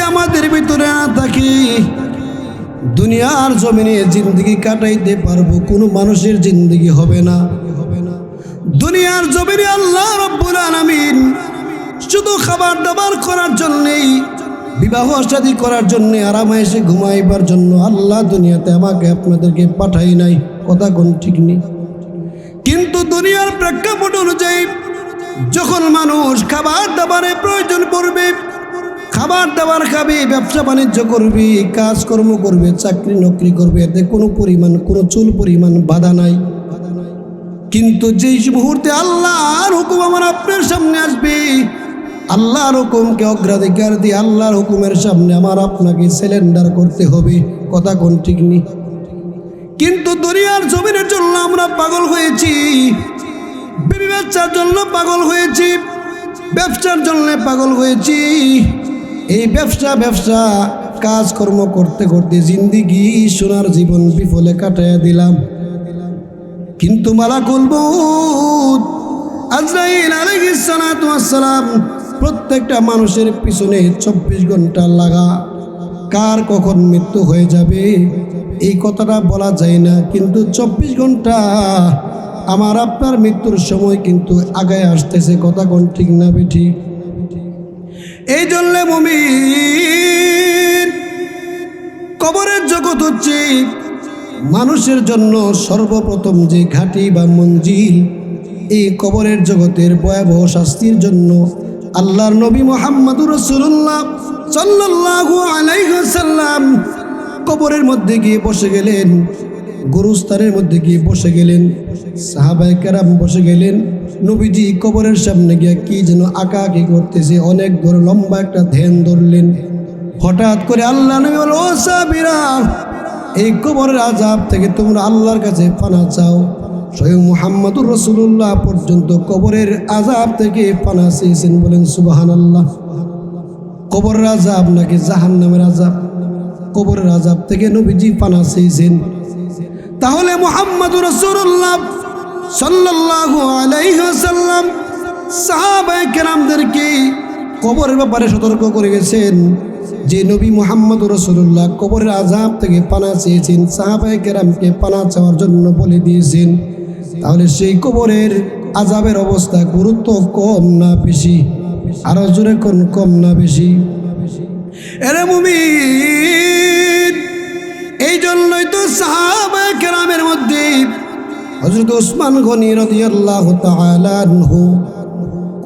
আমাদের ভিতরে না থাকে, দুনিয়ার জমিনে জিন্দগি কাটাইতে পারবো কোনো মানুষের জিন্দগি হবে না। দুনিয়ার জমিনে আল্লাহ রাব্বুল আলামিন শুধু খাবার দাবার করার জন্যেই, বিবাহ শাদী করার জন্যে, আরামায়েশে ঘুমাইবার জন্য আল্লাহ দুনিয়াতে আমাকে আপনাদেরকে পাঠাই নাই। কথা কোন ঠিক নেই। কিন্তু দুনিয়ার প্রেক্ষাপট অনুযায়ী যখন মানুষ খাবার দাবারের প্রয়োজন পড়বে, খাবার দাবার খাবে, ব্যবসা বাণিজ্য করবে, কাজকর্ম করবে, চাকরি নকরি করবে, এতে কোনো পরিমাণ, কোনো চুল পরিমাণ বাধা নাই। কিন্তু যেই মুহূর্তে আল্লাহর হুকুম আমার আপনার সামনে আসবে, আল্লাহর হুকুমকে অগ্রাধিকার দিয়ে আল্লাহর হুকুমের সামনে আমার আপনাকে সিলিন্ডার করতে হবে। কথা কোন ঠিক নেই। কিন্তু দুনিয়ার জমিনের জন্য আমরা পাগল হয়েছি, বিবি বাচ্চার জন্য পাগল হয়েছি, ব্যবসার জন্য পাগল হয়েছি। এই ব্যবসা কাজকর্ম করতে করতে জিন্দিগি সোনার জীবন বিফলে কাটাইয়া দিলাম। কিন্তু মালাকুল মউত আজরাইল আলাইহিস সালাতু ওয়াস সালাম প্রত্যেকটা মানুষের পিছনে 24 ঘন্টা লাগা। কার কখন মৃত্যু হয়ে যাবে এই কথাটা বলা যায় না, কিন্তু 24 ঘন্টা আমার আপনার মৃত্যুর সময় কিন্তু আগায় আসতেছে। কথা কোন ঠিক না বেঠি? এই জন্য মুমিন, কবরের জগৎ হচ্ছে মানুষের জন্য সর্বপ্রথম যে ঘাঁটি বা মঞ্জিল। এই কবরের জগতের ভয়াবহ শাস্তির জন্য আল্লাহর নবী মুহাম্মদুর রাসূলুল্লাহ সাল্লাল্লাহু আলাইহি ওয়াসাল্লাম কবরের মধ্যে গিয়ে বসে গেলেন, গুরুস্থানের মধ্যে গিয়ে বসে গেলেন, সাহাবায়ে কেরাম বসে গেলেন। নবীজি কবরের সামনে গিয়ে কি যেন আঁকাআঁকি করতেছে, অনেক ধরে লম্বা একটা ধ্যান ধরলেন। হঠাৎ করে আল্লাহ নবী বলল, ও সাহাবীরা, এই কবরের আযাব থেকে তোমরা আল্লাহর কাছে পানা চাও। স্বয়ং মুহাম্মদুর রাসূলুল্লাহ পর্যন্ত কবরের আযাব থেকে পানা চেয়েছেন। বলেন সুবহানাল্লাহ। কবরের আযাব নাকি জাহান্নামের আযাব? কবরের আযাব থেকে নবীজি পানা চেয়েছেন। তাহলে মুহাম্মদুর রাসূলুল্লাহ সাল্লাল্লাহু আলাইহি ওয়াসাল্লাম সাহাবায়ে কেরামদেরকে কবরের ব্যাপারে সতর্ক করে গেছেন। যে নবী মুহাম্মদুর রাসূলুল্লাহ কবরের আযাব থেকে পানা চেয়েছেন, সাহাবায়ে কেরামকে পানা চাওয়ার জন্য বলে দিয়েছেন। তাহলে সেই কবরের আযাবের অবস্থা গুরুত্ব কম না বেশি? আরো জোরে কোন কম না বেশি? এরে মুমিন, এই জন্যই তো সাহাবায়ে কেরামের মধ্যে হযরত ওসমান গনি রাদিয়াল্লাহু তাআলা আনহু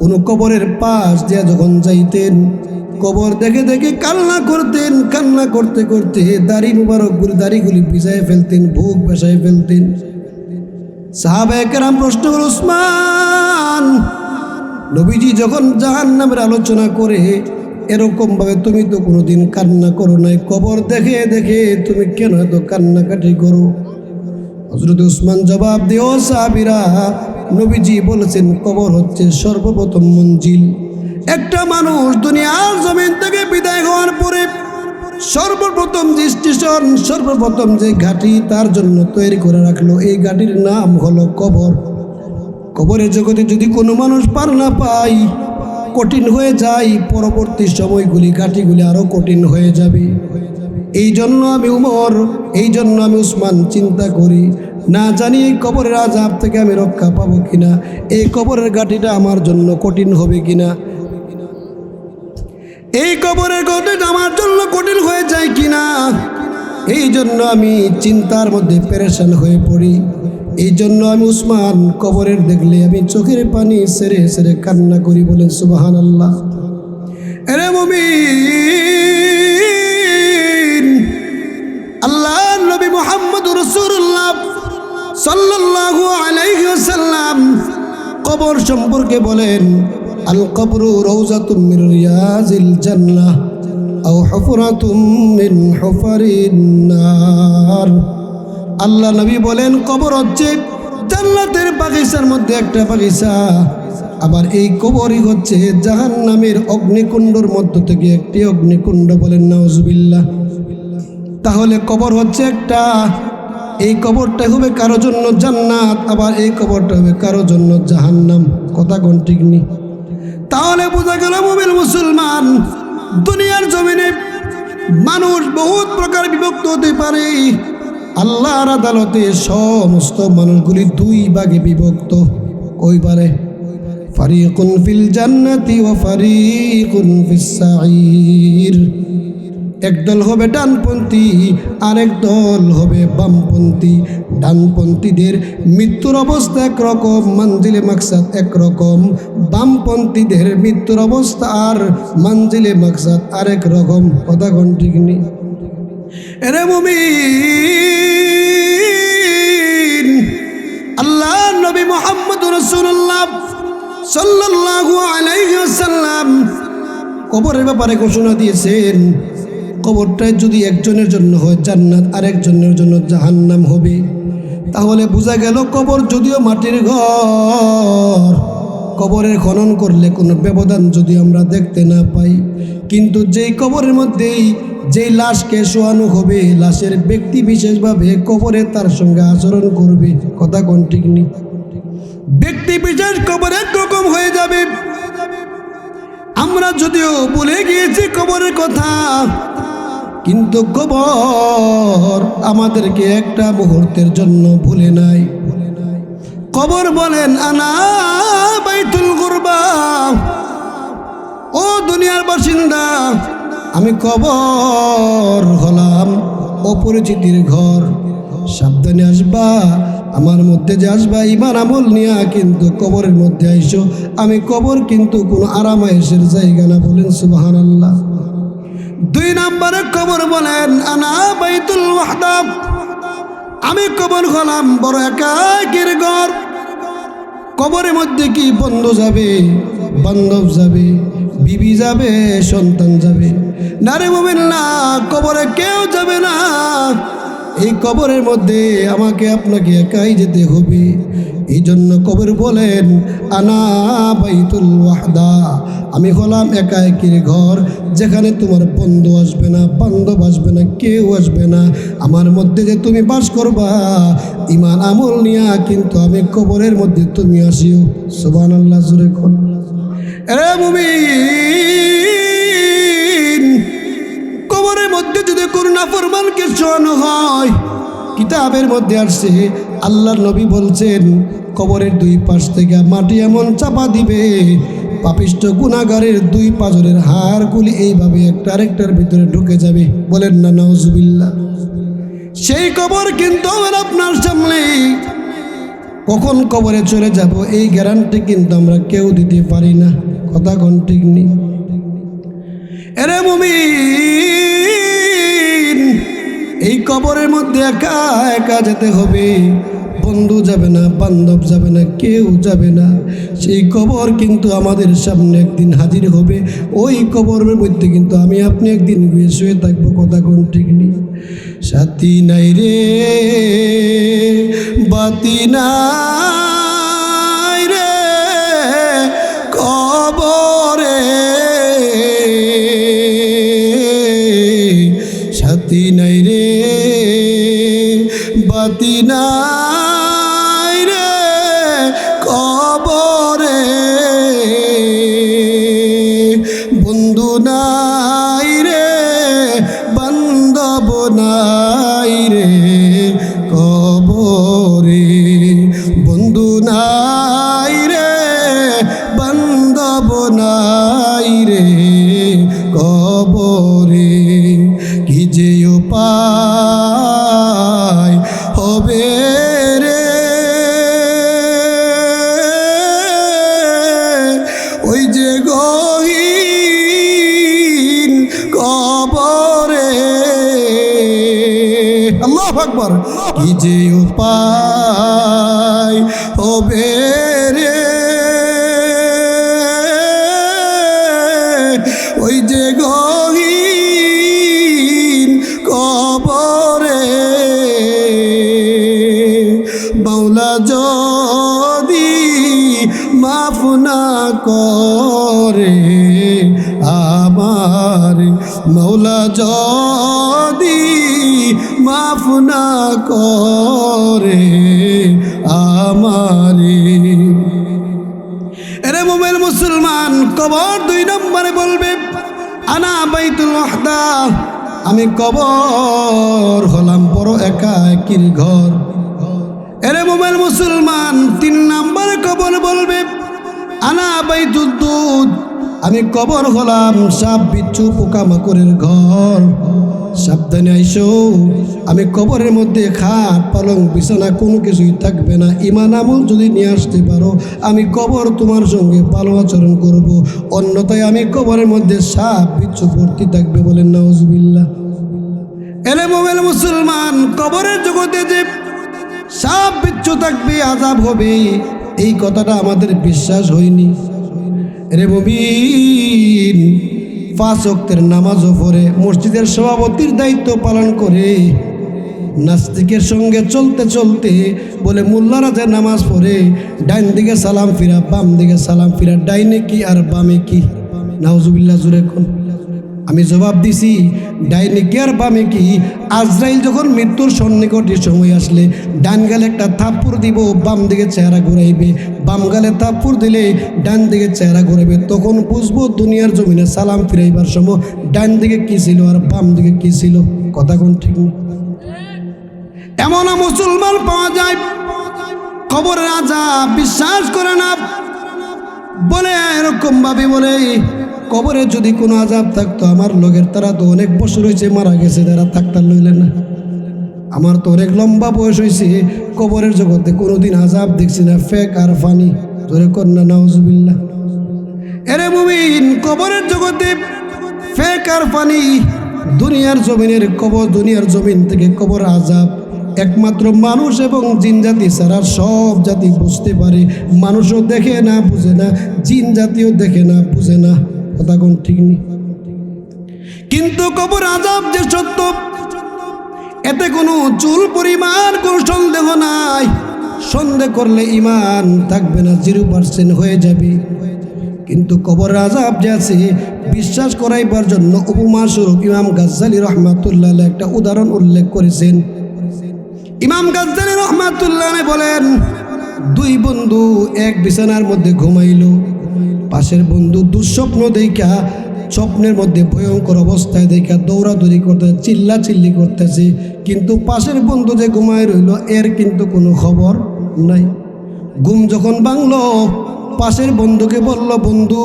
কোন কবরের পাশ দিয়ে যখন যাইতেন, কবর দেখে দেখে কান্না করতেন। কান্না করতে করতে দাড়ি মুবারকগুলি, দাড়িগুলি ভিজায় ফেলতেন, বুক ভাসায় ফেলতেন। সাহাবায়ে কেরাম প্রশ্ন করল, ওসমান, নবীজি যখন জাহান্নামের আলোচনা করে এরকম ভাবে তুমি তো কোনোদিন কান্না করো নাই, কবর দেখে দেখে তুমি কেন এত কান্নাকাটি করো? হযরত ওসমান জবাব দিয়ে, ও সাহাবীরা, নবীজি বলেছেন কবর হচ্ছে সর্বপ্রথম মঞ্জিল। একটা মানুষ দুনিয়ার জমিন থেকে বিদায় হওয়ার পরে সর্বপ্রথম যে স্টেশন, সর্বপ্রথম যে ঘাঁটি তার জন্য তৈরি করে রাখলো, এই ঘাঁটির নাম হলো কবর। কবরের জগতে যদি কোনো মানুষ পার না পায়, কঠিন হয়ে যায়, পরবর্তী সময়গুলি ঘাঁটিগুলি আরো কঠিন হয়ে যাবে। এই জন্য আমি উমর, এই জন্য আমি উসমান চিন্তা করি, না জানি এই কবরের আযাব থেকে আমি রক্ষা পাবো কিনা, এই কবরের ঘাঁটিটা আমার জন্য কঠিন হবে কিনা, এই কবরের ঘাঁটিটা আমার জন্য কঠিন হয়ে যায় কিনা। এই জন্য আমি চিন্তার মধ্যে পেরেশান হয়ে পড়ি। এই জন্য আমি উসমান কবরের দেখলে আমি চোখের পানি ছেড়ে ছেড়ে কান্না করি। বলেন সুবহানাল্লাহ। এরে মুমিন, আল্লাহ নবী মুহাম্মদুর রাসূলুল্লাহ সাল্লাল্লাহু আলাইহি ওয়াসাল্লাম কবর সম্পর্কে বলেন, আল কবরু রাউযাতুম মির রিয়াজিল জান্নাহ আও হুফরাতুম মিন হুফারিন নার। আল্লাহ নবী বলেন কবর হচ্ছে জান্নাতের বাগিচার মধ্যে একটা বাগিচা, আবার এই কবরই হচ্ছে জাহান্নামের অগ্নিকুণ্ডর মধ্য থেকে একটি অগ্নিকুণ্ড। বলেন নাউজুবিল্লাহ। তাহলে কবর হচ্ছে একটা, এই কবরটা হবে কারো জন্য জান্নাত, আবার এই কবরটা হবে কারো জন্য জাহান্নাম। কথা কোন ঠিক নেই? তাহলে বোঝা গেল মুমিন মুসলমান দুনিয়ার জমিনে মানুষ বহুত প্রকার বিভক্ত হতে পারে। আল্লাহর আদালতে সমস্ত মানুষগুলি দুই ভাগে বিভক্ত কই পারে, ফারিকুন ফিল জান্নাতি ওয়া ফারিকুন ফিস সাঈর। একদল হবে ডানপন্থী, আরেক দল হবে বামপন্থী। ডানপন্থীদের মৃত্যুর অবস্থা একরকম, মানজিলে মাকসাদ একরকম। বামপন্থীদের মৃত্যুর অবস্থা আর মানজিলে মাকসাদ আরেক রকম। কথা কোন ঠিক নেই? এরে মুমিন, আল্লাহ নবী মুহাম্মদ রাসূলুল্লাহ সাল্লাল্লাহু আলাইহি ওয়াসাল্লাম কবরের ব্যাপারে ঘোষণা দিয়েছেন, কবরটায় যদি একজনের জন্য হয় জান্নাত, আরেকজনের জন্য জাহান্নাম হবে। তাহলে বোঝা গেল কবর যদিও মাটির ঘর, কবরের খনন করলে কোনো ব্যবধান যদি আমরা দেখতে না পাই, কিন্তু যেই কবরের মধ্যেই যেই লাশকে শোয়ানো হবে, লাশের ব্যক্তি বিশেষভাবে কবরে তার সঙ্গে আচরণ করবে। কথা কোন ঠিক নেই? ব্যক্তি বিশেষ কবর একরকম হয়ে যাবে। আমরা যদিও ভুলে গিয়েছি কবরের কথা, কিন্তু কবর আমাদেরকে একটা মুহূর্তের জন্য ভুলে নাই। কবর বলেন আনা বাইতুল গুরবা, ও দুনিয়ার বাসিন্দা, আমি কবর হলাম অপরিচিতির ঘর। সাবধানে আসবা, আমার মধ্যে যে আসবা ইমান আমল নিয়া, কিন্তু কবরের মধ্যে আইসো। আমি কবর কিন্তু কোনো আরামায়েশের জায়গা না। বলেন সুবহানাল্লাহ। 2 নম্বরে কবর বলেন আনা বাইতুল ওয়াহদা, আমি কবর হলাম বড় একাকীর ঘর। কবরের মধ্যে কি বন্ধু যাবে, বান্ধব যাবে, বিবি যাবে, সন্তান যাবে? না রে মুমিন, না, কবরে কেউ যাবে না। এই কবরের মধ্যে আমাকে আপনাকে একাই যেতে হবে। এই জন্য কবর বলেন আনা বাইতুল ওয়াহদা, আমি হলাম একাকীর ঘর, যেখানে তোমার বন্ধু আসবে না, বান্ধব আসবে না, কেউ আসবে না। আমার মধ্যে যে তুমি বাস করবা ইমান আমল নিয়া, কিন্তু আমি কবরের মধ্যে তুমি আসিও। সুবহানাল্লাহ জোরে কোন। এরে মুমিন, কবরের মধ্যে যদি কোনো নাফরমানকে শোয়ানো হয়, কিতাবের মধ্যে আসছে আল্লাহর নবী বলছেন কবরের 2 পাশ থেকে মাটি এমন চাপা দিবে, পাপিষ্ঠ গুনাহগারের 2 পাজরের হাড়গুলি এইভাবে একটা আরেকটার ভিতরে ঢুকে যাবে। বলেন না নাউজুবিল্লাহ। সেই কবর কিন্তু আমার আপনার সামনে, কখন কবরে চলে যাব এই গ্যারান্টি কিন্তু আমরা কেউ দিতে পারি না। কথা কোন ঠিক নেই? এরে মুমিন, এই কবরের মধ্যে একা একা যেতে হবে। বন্ধু যাবে না, বান্ধব যাবে না, কেউ যাবে না। সেই কবর কিন্তু আমাদের সামনে একদিন হাজির হবে। ওই কবরের মধ্যে কিন্তু আমি আপনি একদিন গিয়ে শুয়ে থাকবো। কথা কোন ঠিক নেই? সাথী নাই রে বাতি নাই রে কবরে, সাথী নাই রে বাতি নাই রে কবরে, বন্ধু নাই রে বান্ধব নাই রে কবরে, বন্ধু নাই রে বান্ধব নাই রে কবরে। কি যে উপায় হবে রে, ওই যে গহীন কবরে। আল্লাহু আকবার। কি যে উপায় হবে রে, ওই যে গহীন কবরে। মাওলা যদি মাফ না করে আমার, মাওলা যদি মাফ না করে আমারে। এরে মুমিন মুসলমান, কবর 2 নম্বরে বলবে আনা বাইতুল ওয়াহদা, আমি কবর হলাম বড় একাকির ঘর। এরে মোমেন মুসলমান, 3 নম্বরে কবর বলবে আনা বাইতুদ্দুদ, আমি কবর হলাম সাপ বিচ্ছু পোকামাকড়ের ঘর। সাবধানে আইসো, আমি কবরের মধ্যে খাট পালং বিছানা কোনো কিছুই থাকবে না। ইমান আমল যদি নিয়ে আসতে পারো, আমি কবর তোমার সঙ্গে ভালো আচরণ করব, অন্যথায় আমি কবরের মধ্যে সাপ বিচ্ছু ভর্তি থাকবে। বলেন নাউজুবিল্লাহ। এলে মোমেন মুসলমান, কবরের জগতে যে সাপ বিচ্ছু থাকবে, আযাব হবে, এই কথাটা আমাদের বিশ্বাস হয়নি। রে মুমিন, 5 ওয়াক্তের নামাজও পড়ে, মসজিদের সভাপতির দায়িত্ব পালন করে, নাস্তিকের সঙ্গে চলতে চলতে বলে মোল্লারা যে নামাজ পড়ে ডাইন দিকে সালাম ফিরা, বাম দিকে সালাম ফিরা, ডাইনে কি আর বামে কি? নাউজুবিল্লাহ, জোরে কোন। আমি জবাব দিছি, ডাইনে কি আর বামে কি? আজরাইল যখন মৃত্যুর সন্নিকটে সময় আসলে ডান গালে একটা থাপ্পড় দিব, বাম দিকে চেহারা ঘুরাইবে, বাম গালে থাপ্পড় দিলে ডান দিকে চেহারা ঘুরাইবে, তখন বুঝবো দুনিয়ার জমিনে সালাম ফিরাইবার সময় ডান দিকে কি ছিল আর বাম দিকে কি ছিল। কথা কোন ঠিক না? এমন মুসলমান পাওয়া যায় কবরের আযাব বিশ্বাস করে না, বলে এরকম ভাবে বলে কবরে যদি কোনো আযাব থাকতো, আমার লোকের তারা তো অনেক বছর হয়েছে মারা গেছে, তারা থাকতার লইলেন না। আমার তো অনেক লম্বা বয়স হয়েছে, কবরের জগতে কোনোদিন আযাব দেখছি না, ফেক আর ফানি। ধরে কর না নাউজুবিল্লাহ। এরে মুমিন, কবরের জগতে ফেক আর ফানি। দুনিয়ার জমিনের কবর, দুনিয়ার জমিন থেকে কবর আযাব একমাত্র মানুষ এবং জিন জাতি ছাড়া সব জাতি বুঝতে পারে। মানুষও দেখে না, বুঝে না, জিন জাতিও দেখে না, বুঝে না। কথা কোন ঠিক নেই? কিন্তু কবর আযাব যে সত্য, এতে কোনো চুল পরিমাণ কোনো সন্দেহ নাই। সন্দেহ করলে ইমান থাকবে না, 0% হয়ে যাবে। কিন্তু কবর আযাব যে আছে, বিশ্বাস করাইবার জন্য উপমা স্বরূপ ইমাম গাজ্জালী রহমাতুল্লাহ একটা উদাহরণ উল্লেখ করেছেন। ইমাম গাজ্জালী রহমাতুল্লাহ বলেন, 2 বন্ধু এক বিছানার মধ্যে ঘুমাইল। পাশের বন্ধু দুঃস্বপ্ন দেখা, স্বপ্নের মধ্যে ভয়ঙ্কর অবস্থায় দেখা দৌড়াদৌড়ি করতে, চিল্লাচিল্লি করতেছে, কিন্তু পাশের বন্ধু যে ঘুমায় রইল এর কিন্তু কোনো খবর নাই। ঘুম যখন ভাঙলো, পাশের বন্ধুকে বলল, বন্ধু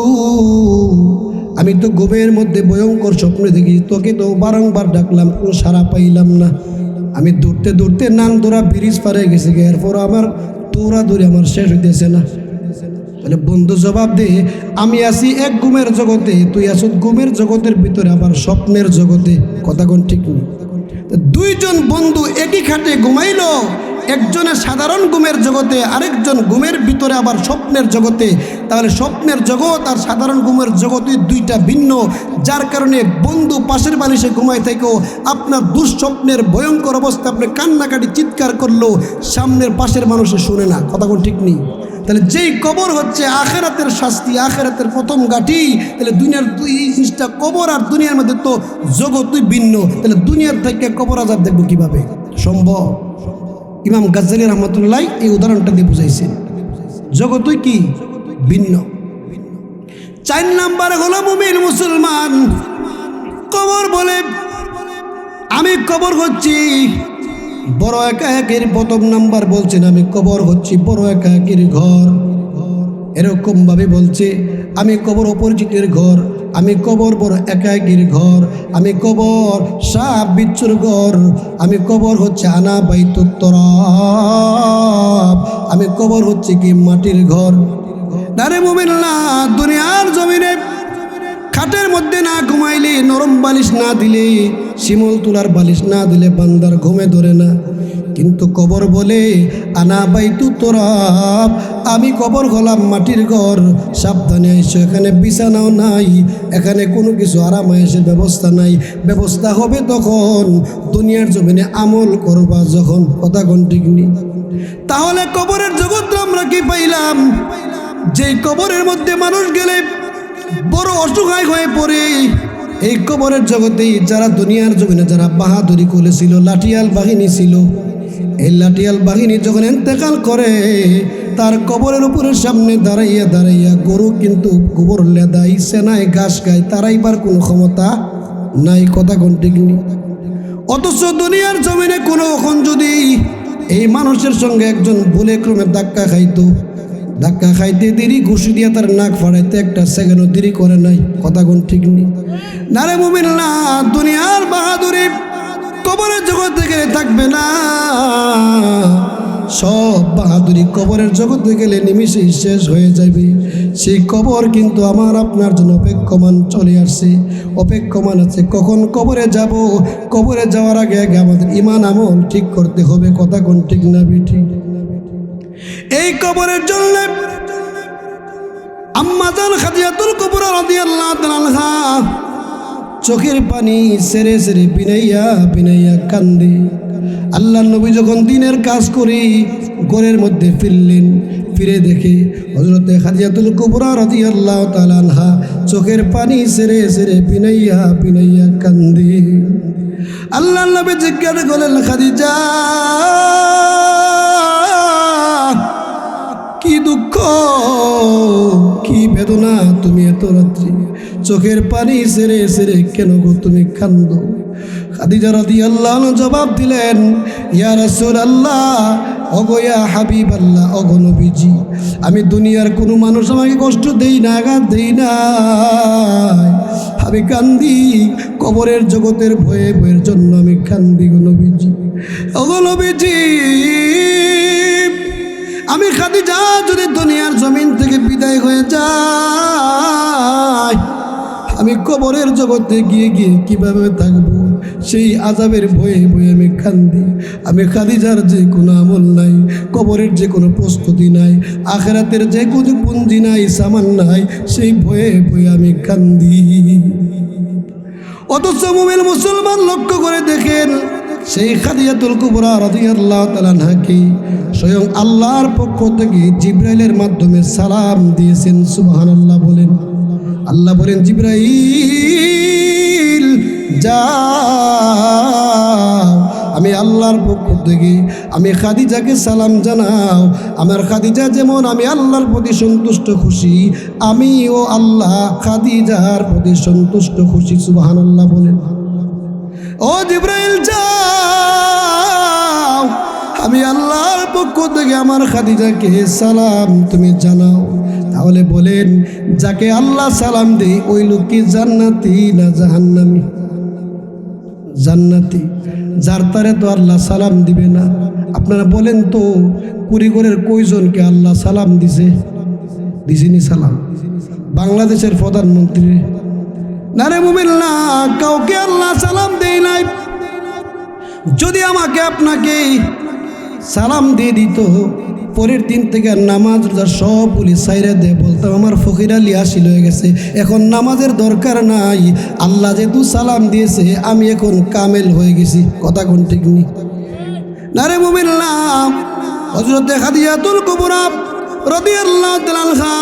আমি তো ঘুমের মধ্যে ভয়ঙ্কর স্বপ্ন দেখি, তোকে তো বারংবার ডাকলাম, কোনো সাড়া পাইলাম না। আমি দৌড়তে দৌড়তে নানদোরা ব্রিজ পারে গেছি, এরপর আমার দৌড়াদৌড়ি আমার শেষ হইতেছে না। তাহলে বন্ধু জবাব দে, আমি আছি এক ঘুমের জগতে, তুই আছো ঘুমের জগতের ভিতরে, আবার স্বপ্নের জগতে। কথা কোন ঠিক নেই? 2 জন বন্ধু একই খাটে ঘুমাইল, একজনের সাধারণ ঘুমের জগতে, আরেকজন ঘুমের ভিতরে আবার স্বপ্নের জগতে। তাহলে স্বপ্নের জগৎ আর সাধারণ ঘুমের জগতে 2টা ভিন্ন, যার কারণে বন্ধু পাশের বালিশে ঘুমাই থেকেও আপনার দুঃস্বপ্নের ভয়ঙ্কর অবস্থা আপনি কান্নাকাটি চিৎকার করলেও সামনের পাশের মানুষে শুনে না। কথা কোন ঠিক নেই? তাহলে যেই কবর হচ্ছে আখেরাতের শাস্তি, আখেরাতের প্রথম গাঠি, তাহলে দুনিয়ার এই জিনিসটা কবর আর দুনিয়ার মধ্যে তো জগৎই ভিন্ন। তাহলে দুনিয়ার থেকে কবর আযাব দেখবো কিভাবে? সম্ভব? ইমাম গাজ্জালী রহমাতুল্লাহ এই উদাহরণটা দিয়ে বুঝাইছেন, জগৎই কি ভিন্ন। 4 নম্বরে হলো মুমিন মুসলমান, কবর বলে আমি কবর হচ্ছি বড় একাকির। প্রথম নাম্বার বলছেন আমি কবর হচ্ছি বড় একাকির ঘর। এরকম ভাবে বলছে, আমি কবর অপরিচিতের ঘর, আমি কবর বড় একাকির ঘর, আমি কবর সাপ বিচ্ছুর ঘর, আমি কবর হচ্ছে আনা বাইতুত তরাব, আমি কবর হচ্ছে কি মাটির ঘর। দারে মুমিন না, দুনিয়ার জমিনে খাটের মধ্যে না ঘুমাইলে, নরম বালিশ না দিলে, শিমুল তুলার বালিশ না দিলে বান্দার ঘুমে ধরে না। কিন্তু কবর বলে আনা বাইতু তরাব, আমি কবর হলাম মাটির ঘর। সাবধানে আইসো, এখানে বিছানাও নাই, এখানে কোনো কিছু আরামায়েশের ব্যবস্থা নাই। ব্যবস্থা হবে তখন দুনিয়ার জমিনে আমল করবা যখন। কথা কোন ঠিক নেই? তাহলে কবরের জগৎ আমরা কি পাইলাম? যে কবরের মধ্যে মানুষ গেলে বড় অসহায় হয়ে পড়ে, এই কবরের জগতেই যারা দুনিয়ার জমিনে যারা বাহাদুরি করেছিল, লাঠিয়াল বাহিনী ছিল, এই লাঠিয়াল বাহিনী যখন ইন্তেকাল করে, তার কবরের উপরের সামনে দাঁড়াইয়া দাঁড়াইয়া গরু কিন্তু গোবর লেদাই সেনায় ঘাস খায়, তারাইবার কোনো ক্ষমতা নাই, কথা কোন ঠিক নেই। অথচ দুনিয়ার জমিনে কোনো কখন যদি এই মানুষের সঙ্গে একজন ভুলে ক্রমে ধাক্কা খাইতো, ধাক্কা খাইতে দেরি ঘুষি দিয়া তার নাক ফাড়াইতে একটা সেকেন্ডও দেরি করে নাই, কথা কোন ঠিক নেই। নারে মুমিন না, দুনিয়ার বাহাদুরি কবরের জগতে গেলে থাকবে না। সব বাহাদুরি কবরের জগতে গেলে নিমিষেই শেষ হয়ে যাবে। সেই কবর কিন্তু আমার আপনার জন্য অপেক্ষমান চলে আসছে, অপেক্ষমান আছে। কখন কবরে যাব, কবরে যাওয়ার আগে আগে আমাদের ইমান আমল ঠিক করতে হবে, কথা কোন ঠিক না বেঠি। এই কবরের জন্য আম্মা জান খাদিজাতুল কুবরা রাদিয়াল্লাহু তাআলা আনহা চোখের পানি সেরে সেরে বিনাইয়া বিনাইয়া কান্দে। আল্লাহ নবী যখন দিনের কাজ করে ঘরের মধ্যে ফিরলেন, ফিরে দেখে হযরতে খাদিজাতুল কুবরা রাদিয়াল্লাহু তাআলা আনহা চোখের পানি সেরে সেরে বিনাইয়া বিনাইয়া কান্দে। আল্লাহ নবী জিজ্ঞাসা করলেন, খাদিজা কি দুঃখ, কি বেদনা, তুমি এত রাত্রি চোখের পানি সেরে সেরে কেন গো তুমি কান্দো? খাদিজা রাদিয়াল্লাহু আনহা জবাব দিলেন, ইয়া রাসূলুল্লাহ, ওগো ইয়া হাবিবাল্লাহ, ওগো নবীজি, আমি দুনিয়ার কোনো মানুষ আমাকে কষ্ট দেই না, আঘাত দেই না, আমি কান্দি কবরের জগতের ভয়ে, ভয়ের জন্য আমি কান্দি গো নবীজি। ওগো নবীজি, আমি খাদিজা যদি দুনিয়ার জমিন থেকে বিদায় হয়ে যায়, আমি কবরের জগতে গিয়ে গিয়ে কিভাবে থাকবো, সেই আযাবের ভয়ে ভয়ে আমি কান্দি। আমি খাদিজার যে কোনো আমল নাই, কবরের যে কোনো প্রস্তুতি নাই, আখিরাতের যে কোনো পুঞ্জি নাই, সামান নাই, সেই ভয়ে ভয়ে আমি কান্দি। অথচ মুমিন মুসলমান লক্ষ্য করে দেখেন, সেই খাদিজাতুল কুবরা রাদিয়াল্লাহু তাআলা আনহাকে স্বয়ং আল্লাহর পক্ষ থেকে জিবরাইলের মাধ্যমে সালাম দিয়েছেন। সুবহানাল্লাহ বলেন। আল্লাহ বলেন, জিবরাইল যাও, আমি আল্লাহর পক্ষ থেকে আমি খাদিজাকে সালাম জানাও। আমার খাদিজা যেমন আমি আল্লাহর প্রতি সন্তুষ্ট খুশি, আমিও আল্লাহ খাদিজার প্রতি সন্তুষ্ট খুশি। সুবহানাল্লাহ বলেন। ও জিবরাইল যাও, আমি আল্লাহর পক্ষ থেকে আমার খাদিজাকে সালাম তুমি জানাও। তাহলে বলেন, যাকে আল্লাহ সালাম দেয় ওই লোক কি জান্নাতি না জাহান্নামী? জান্নাতি। যার তারে তো আল্লাহ সালাম দিবে না। আপনারা বলেন তো, কুড়িগড়ের কয়জনকে আল্লাহ সালাম দিছে? দিছেনি সালাম? বাংলাদেশের প্রধানমন্ত্রী নারে মুমিন না, কাউকে আল্লাহ সালাম দেয় নাই। যদি আমাকে আপনাকে সালাম দিয়ে দিত, পরের দিন থেকে নামাজ রোজা সব পুলিশ সাইরা দিয়ে বলতাম আমার ফকির আলী হাসিল হয়ে গেছে, এখন নামাজের দরকার নাই, আল্লাহ যেহেতু সালাম দিয়েছে আমি এখন কামেল হয়ে গেছি। কথা কোন ঠিক নেই? নারে মুমিন না, হযরতে খাদিজাতুল কুবরা রাদিয়াল্লাহু তাআলা আনহা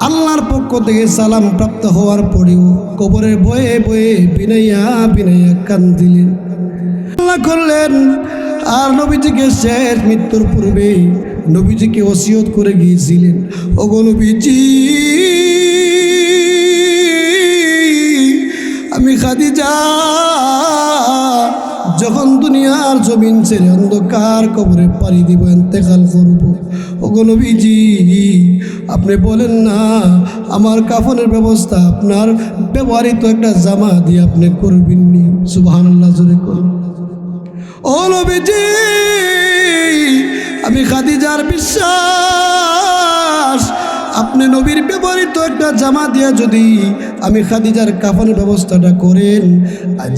আল্লাহর পক্ষ থেকে সালাম প্রাপ্ত হওয়ার পরেও কবরের ভয়ে ভয়ে বিনাইয়া বিনাইয়া কান্দিলেন, আল্লাহ করলেন। আর নবীজিকে শেষ মৃত্যুর পূর্বে নবীজিকে ওসিয়ত করে গিয়েছিলেন, ওগো নবীজি, আমি খাদিজা যখন দুনিয়ার জমিন ছেড়ে অন্ধকার কবরে পাড়ি দিব, ইন্তেকাল করব, ওগো নবীজি আপনি বলেন না আমার কাফনের ব্যবস্থা আপনার ব্যবহৃত একটা জামা দিয়ে আপনি করবেননি? সুবহানাল্লাহ জোরে করুন। ও নবীজি, আমি খাদিজার বিশ্বাস, আপনি নবীর ব্যবহৃত একটা জামা দিয়ে যদি আমি খাদিজার কাফনের ব্যবস্থাটা করেন,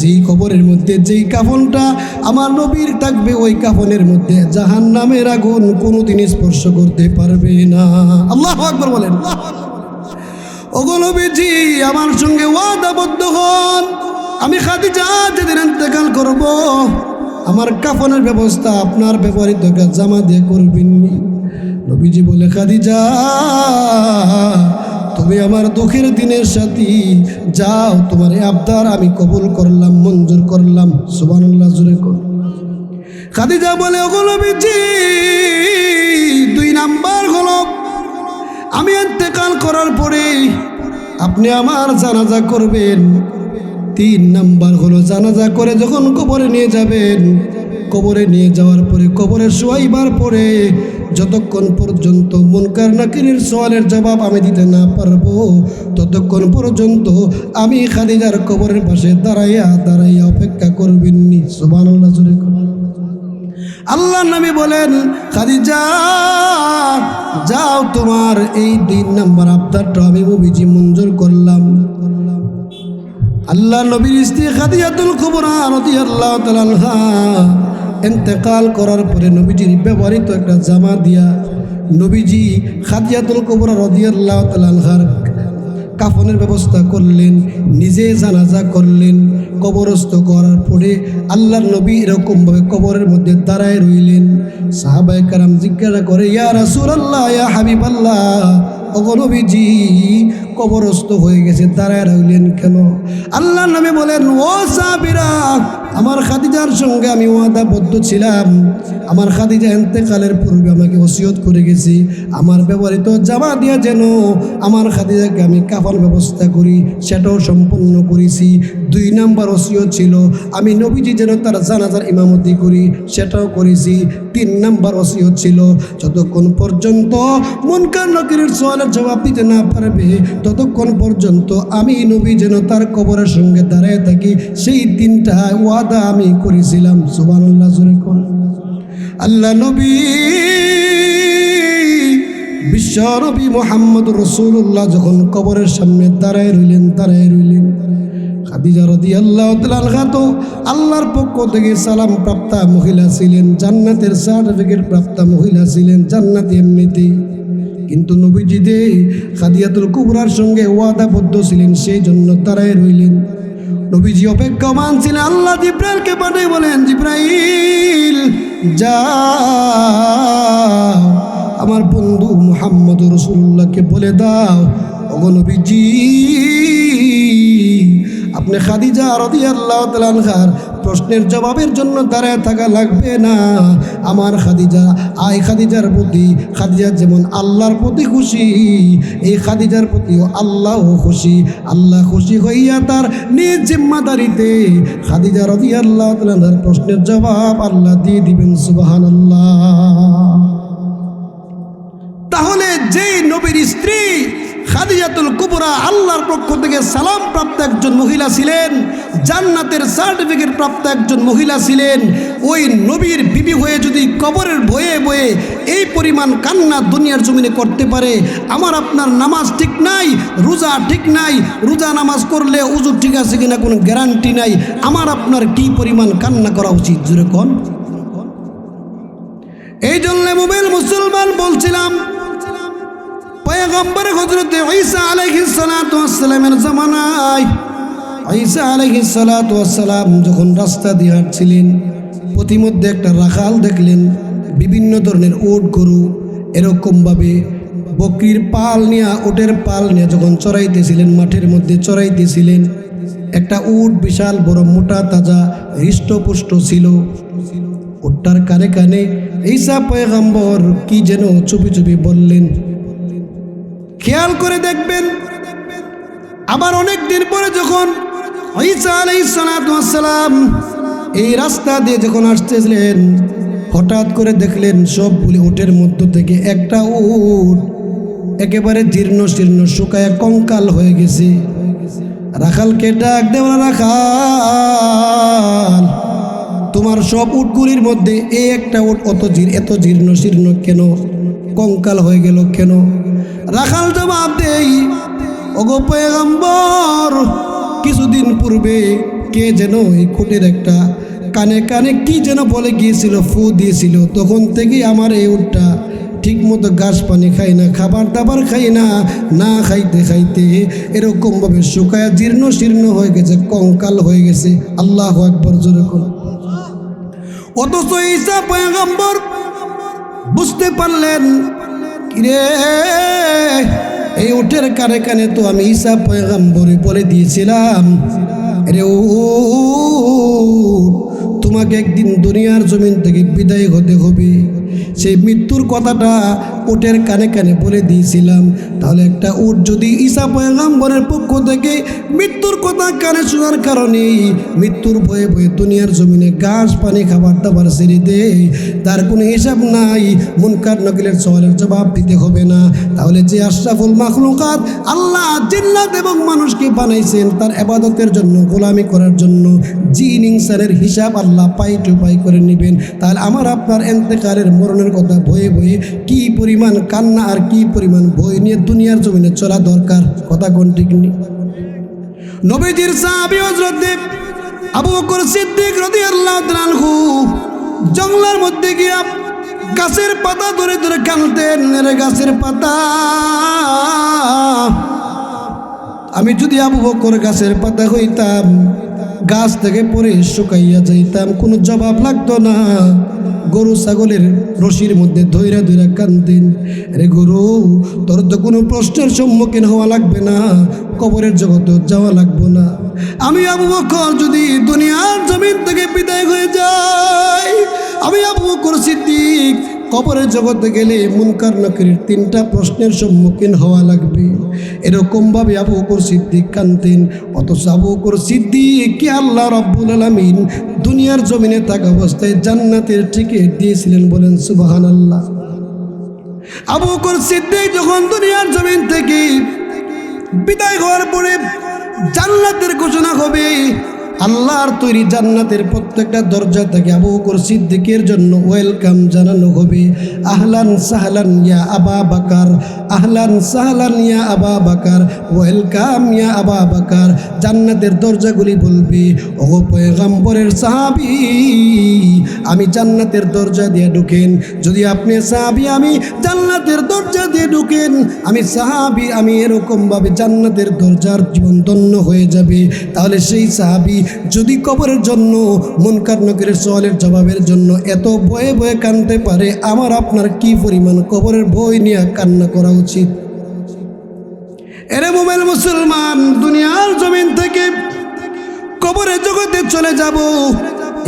যেই কবরের মধ্যে যেই কাফনটা আমার নবীর থাকবে, ওই কাফনের মধ্যে জাহান্নামের আগুন কোনোদিন স্পর্শ করতে পারবে না। আল্লাহু আকবার বলেন। ওগো নবীজি, আমার সঙ্গে ওয়াদাবদ্ধ হন, আমি খাদিজা যেদিন ইন্তেকাল করব, আমার কাফনের ব্যবস্থা আপনার ব্যবহৃত জামা দিয়ে করবেননি। নবীজি বলে, খাদিজা তুমি আমার দুঃখের দিনের সাথী, যাও তোমার আবদার আমি কবুল করলাম, মঞ্জুর করলাম। সুবহানাল্লাহ জোরে কর। খাদিজা বলে, ওগো নবীজি, 2 নাম্বার হলো আমি ইন্তেকাল করার পরে আপনি আমার জানাজা করবেন, 3 নাম্বার হলো জানাজা করে যখন কবরে নিয়ে যাবেন, কবরে নিয়ে যাওয়ার পরে কবরে শোয়াইবার পরে যতক্ষণ পর্যন্ত মুনকার নাকিরের সওয়ালের জবাব আমি দিতে না পারবো, ততক্ষণ পর্যন্ত আমি খাদিজার কবরের পাশে দাঁড়াইয়া দাঁড়াইয়া অপেক্ষা করবেননি। সুবহানাল্লাহ জোরে বলুন। আল্লাহ নবী বলেন, খাদিজা যাও, তোমার এই 3 নাম্বার আবদারটা আমি নবীজি মঞ্জুর করলাম। আল্লাহ নবীর স্ত্রী খাদিজাতুল কুবরা রাদিয়াল্লাহু তাআলা আনহা ইন্তেকাল করার পরে নবীজির ব্যবহৃত একটা জামা দিয়া নবীজি খাদিজাতুল কুবরা রাদিয়াল্লাহু তাআলা আনহার কাফনের ব্যবস্থা করলেন, নিজে জানাজা করলেন। কবরস্থ করার পরে আল্লাহর নবী এরকমভাবে কবরের মধ্যে দাঁড়ায় রইলেন। সাহাবায়ে কেরাম জিজ্ঞাসা করে, ইয়া রাসূলুল্লাহ, ইয়া হাবিবাল্লাহ, ওগো নবীজি কবরস্থ হয়ে গেছে, দাঁড়ায় রইলেন কেন? আল্লাহর নবী বলেন, ও সাহাবীরা, আমার খাদিজার সঙ্গে আমি ওয়াদাবদ্ধ ছিলাম। আমার খাদিজা ইন্তেকালের পূর্বে আমাকে ওসিয়ত করে গেছি, আমার ব্যবহৃত জামা দিয়া যেন আমার খাদিজাকে আমি কাফন ব্যবস্থা করি, সেটাও সম্পূর্ণ করেছি। 2 নাম্বার ওসিয়ত ছিল আমি নবীজি যেন তার জানাজার ইমামতি করি, সেটাও করেছি। 3 নাম্বার ওসিয়ত ছিল যতক্ষণ পর্যন্ত মুনকার নাকিরের সওয়ালের জবাব দিতে না পারবে, ততক্ষণ পর্যন্ত আমি নবী যেন তার কবরের সঙ্গে দাঁড়ায় থাকি, সেই 3টা ওয়াদা আমি করেছিলাম। সুবহানাল্লাহ জোরে কোন। আল্লাহ নবী বিশ্ব নবী মুহাম্মদ রাসূলুল্লাহ যখন কবরের সামনে দাঁড়ায় রইলেন, খাদিজা রাদিয়াল্লাহু তাআলা আনহা তো আল্লাহর পক্ষ থেকে সালাম প্রাপ্তা মহিলা ছিলেন, জান্নাতের সার্টিফিকেট প্রাপ্তা মহিলা ছিলেন, জান্নাতে এমনিতেই। কিন্তু নবীজি দে খাদিজাতুল কুবরার সঙ্গে ওয়াদাবদ্ধ ছিলেন, সেই জন্য দাঁড়ায় রইলেন। নবীজি অপেক্ষমান ছিলেন। আল্লাহ জিব্রাইলকে পাঠিয়ে বলেন, জিব্রাইল যাও, আমার বন্ধু মুহাম্মদ রাসূলুল্লাহকে বলে দাও, ওগো নবীজি আপনি খাদিজা রাদিয়াল্লাহু তাআলা আনহার প্রশ্নের জবাবের জন্য দাঁড়ায় থাকা লাগবে না। আমার খাদিজার প্রতি, খাদিজা যেমন আল্লাহর প্রতি খুশি, এই খাদিজার প্রতিও আল্লাহ খুশি। আল্লাহ খুশি হইয়া তার নিজ জিম্মাদারিতে খাদিজা রাদিয়াল্লাহু তাআলা আনহার প্রশ্নের জবাব আল্লাহ দিয়ে দিবেন। সুবহানাল্লাহ। তাহলে যেই নবীর স্ত্রী খাদিজাতুল কুবরা আল্লাহর পক্ষ থেকে সালাম প্রাপ্ত একজন মহিলা ছিলেন, জান্নাতের সার্টিফিকেট প্রাপ্ত একজন মহিলা ছিলেন, ওই নবীর বিবি হয়ে যদি কবরের বয়ে বয়ে এই পরিমাণ কান্না দুনিয়ার জমিনে করতে পারে, আমার আপনার নামাজ ঠিক নাই, রোজা ঠিক নাই, রোজা নামাজ করলে উজু ঠিক আছে কিনা কোনো গ্যারান্টি নাই, আমার আপনার কি পরিমাণ কান্না করা উচিত জোরে কোন। এই জন্য মোবাইল মুসলমান বলছিলাম, পয়গম্বর হযরত ঈসা আলাইহিস সালাতু ওয়াস সালামের জামানায় ঈসা আলাইহিস সালাতু ওয়াস সালাম যখন রাস্তা দিয়ে হাঁটছিলেন, পথিমধ্যে একটা রাখাল দেখলেন বিভিন্ন ধরনের উট গরু এরকমভাবে বকরির পাল নিয়ে, উটের পাল নিয়ে যখন চড়াইতেছিলেন, মাঠের মধ্যে চড়াইতেছিলেন। একটা উট বিশাল বড় মোটা তাজা হৃষ্টপুষ্ট ছিল। উটটার কানে কানে ঈসা পয়গম্বর কি যেন চুপি চুপি বললেন, খেয়াল করে দেখবেন। আবার অনেক দিন পরে যখন ঈসা আলাইহিস সালাতু ওয়াস সালাম এই রাস্তা দিয়ে যখন আসতেছিলেন, হঠাৎ করে দেখলেন সবগুলি উটের মধ্য থেকে একটা উট একেবারে জীর্ণ শীর্ণ শুকায় কঙ্কাল হয়ে গেছে। রাখালকে ডাক দেওয়া, রাখাল তোমার সব উটগুলির মধ্যে এই একটা উট এত জীর্ণ শীর্ণ কেন, কঙ্কাল হয়ে গেল কেন? রাখাল জবাব দেই, ওগো পয়গম্বর কিছুদিন পূর্বে কে যেন এই কোটের একটা কানে কানে কি যেন বলে গিয়েছিল, ফু দিয়েছিল, তখন থেকে আমার এই উটটা ঠিক মতো ঘাস পানি খাই না, খাবার দাবার খাই না, না খাইতে খাইতে এরকমভাবে শুকায় জীর্ণ শীর্ণ হয়ে গেছে, কঙ্কাল হয়ে গেছে। আল্লাহু আকবার জোরে কোন। অথচ ঈসা পয়গম্বর বুঝতে পারলেন, কিরে এই উটের কানে কানে তো আমি ঈসা পয়গম্বরে বলে দিয়েছিলাম, রে উট তোমাকে একদিন দুনিয়ার জমিন থেকে বিদায় হতে হবে। সেই মৃত্যুর কথাটা উটের কানে কানে বলে দিয়েছিলাম। তাহলে একটা উট যদি ঈসা পয়গম্বরের পক্ষ থেকে মৃত্যুর কথা কানে শোনার কারণে মৃত্যুর ভয়ে ভয়ে দুনিয়ার জমিনে ঘাস পানি খাবার দাবার ছেড়ে দেয়, তার কোনো হিসাব নাই, মুনকার নকিরের সওয়ালের জবাব দিতে হবে না। তাহলে যে আশরাফুল মাখলুকাত আল্লাহ জিন্নাত এবং মানুষকে বানাইছেন তার ইবাদতের জন্য, গোলামি করার জন্য, জিন ইনসানের হিসাব আল্লাহ পাই টু পাই করে নেবেন। তাহলে আমার আপনার ইন্তেকালের মরণের কথা ভয়ে ভয়ে কি পরিমাণ কান্না আর কি পরিমাণ ভয় নিয়ে দুনিয়ার জমিনে চলা দরকার, কথা কোন ঠিক নেই। নবীজির সাহাবী হযরত আবু বকর সিদ্দিক রাদিয়াল্লাহু তাআলা আনহু জঙ্গলের মধ্যে গিয়া গাছের পাতা ধরে ধরে কাঁদতেন, রে গাছের পাতা, আমি যদি আবু বকর গাছের পাতা হইতাম, গাছ থেকে পরে শুকাইয়া যাইতাম, কোনো জবাব লাগতো না। গরু ছাগলের রশির মধ্যে ধৈরা ধৈরা কান্দেন, রে গরু তোর তো কোনো প্রশ্নের সম্মুখীন হওয়া লাগবে না, কবরের জগতে যাওয়া লাগবে না। আমি আবু বকর যদি দুনিয়ার জমিন থেকে বিদায় হয়ে যাই, আমি আবু বকর সিদ্দিক কবরের জগতে গেলে মুনকার নাকিরের 3টা প্রশ্নের সম্মুখীন হওয়া লাগবে। এরকমভাবে আবু বকর সিদ্দিক কাঁদতেন। অথচ আবু বকর সিদ্দিক কি আল্লাহ রাব্বুল আলামিন দুনিয়ার জমিনে থাকা অবস্থায় জান্নাতের টিকিট দিয়েছিলেন, বলেন সুবহানাল্লাহ। আবু বকর সিদ্দিক যখন দুনিয়ার জমিন থেকে বিদায় হওয়ার পরে জান্নাতের ঘোষণা হবে, আল্লাহর তৈরি জান্নাতের প্রত্যেকটা দরজা থেকে আবু বকর সিদ্দিকের জন্য ওয়েলকাম জানানো হবে। আহলান সাহলান ইয়া আবা বকর, আহলান সাহলান ইয়া আবা বকর, ওয়েলকাম ইয়া আবা বকর। জান্নাতের দরজাগুলি বলবে, ও পয়গম্বরের সাহাবী, আমি জান্নাতের দরজা দিয়ে ঢুকেন। যদি আপনি সাহাবী, আমি জান্নাতের দরজা দিয়ে ঢুকেন। আমি সাহাবী, আমি এরকমভাবে জান্নাতের দরজার জীবন ধন্য হয়ে যাবে। তাহলে সেই সাহাবী যদি কবরের জন্য, মুনকার নকিরের সওয়ালের জবাবের জন্য এত ভয়ে ভয়ে কাঁদতে পারে, আমার আপনার কি পরিমাণ কবরের ভয় নিয়ে কান্না করা উচিত। এরে মোমেন মুসলমান, দুনিয়ার জমিন থেকে কবরের জগতে চলে যাব।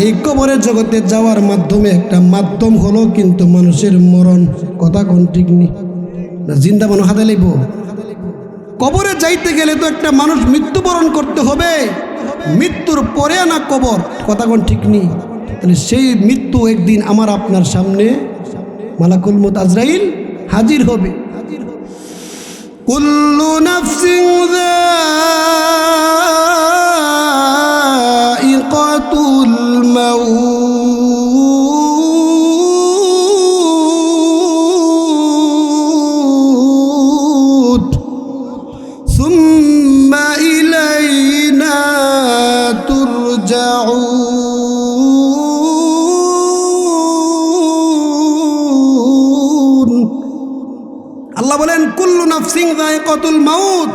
এই কবরের জগতে যাওয়ার মাধ্যমে একটা মাধ্যম হলো কিন্তু মানুষের মরণ, কথা কোন ঠিক নেই। জিন্দা মানুষ হাতে লইব। কবরে যাইতে গেলে তো একটা মানুষ মৃত্যুবরণ করতে হবে, মৃত্যুর পরে আনা কবর, কথা কোন ঠিক নেই। তাহলে সেই মৃত্যু একদিন আমার আপনার সামনে মালাকুল মউত আজরাইল হাজির হবে। কুল্লু নাফসিন যায়িকাতুল মাউত সুম্মা ইলাইনা তুরজাউন। আল্লাহ বলেন, কুল্লু নাফসিন যায়িকাতুল মাউত,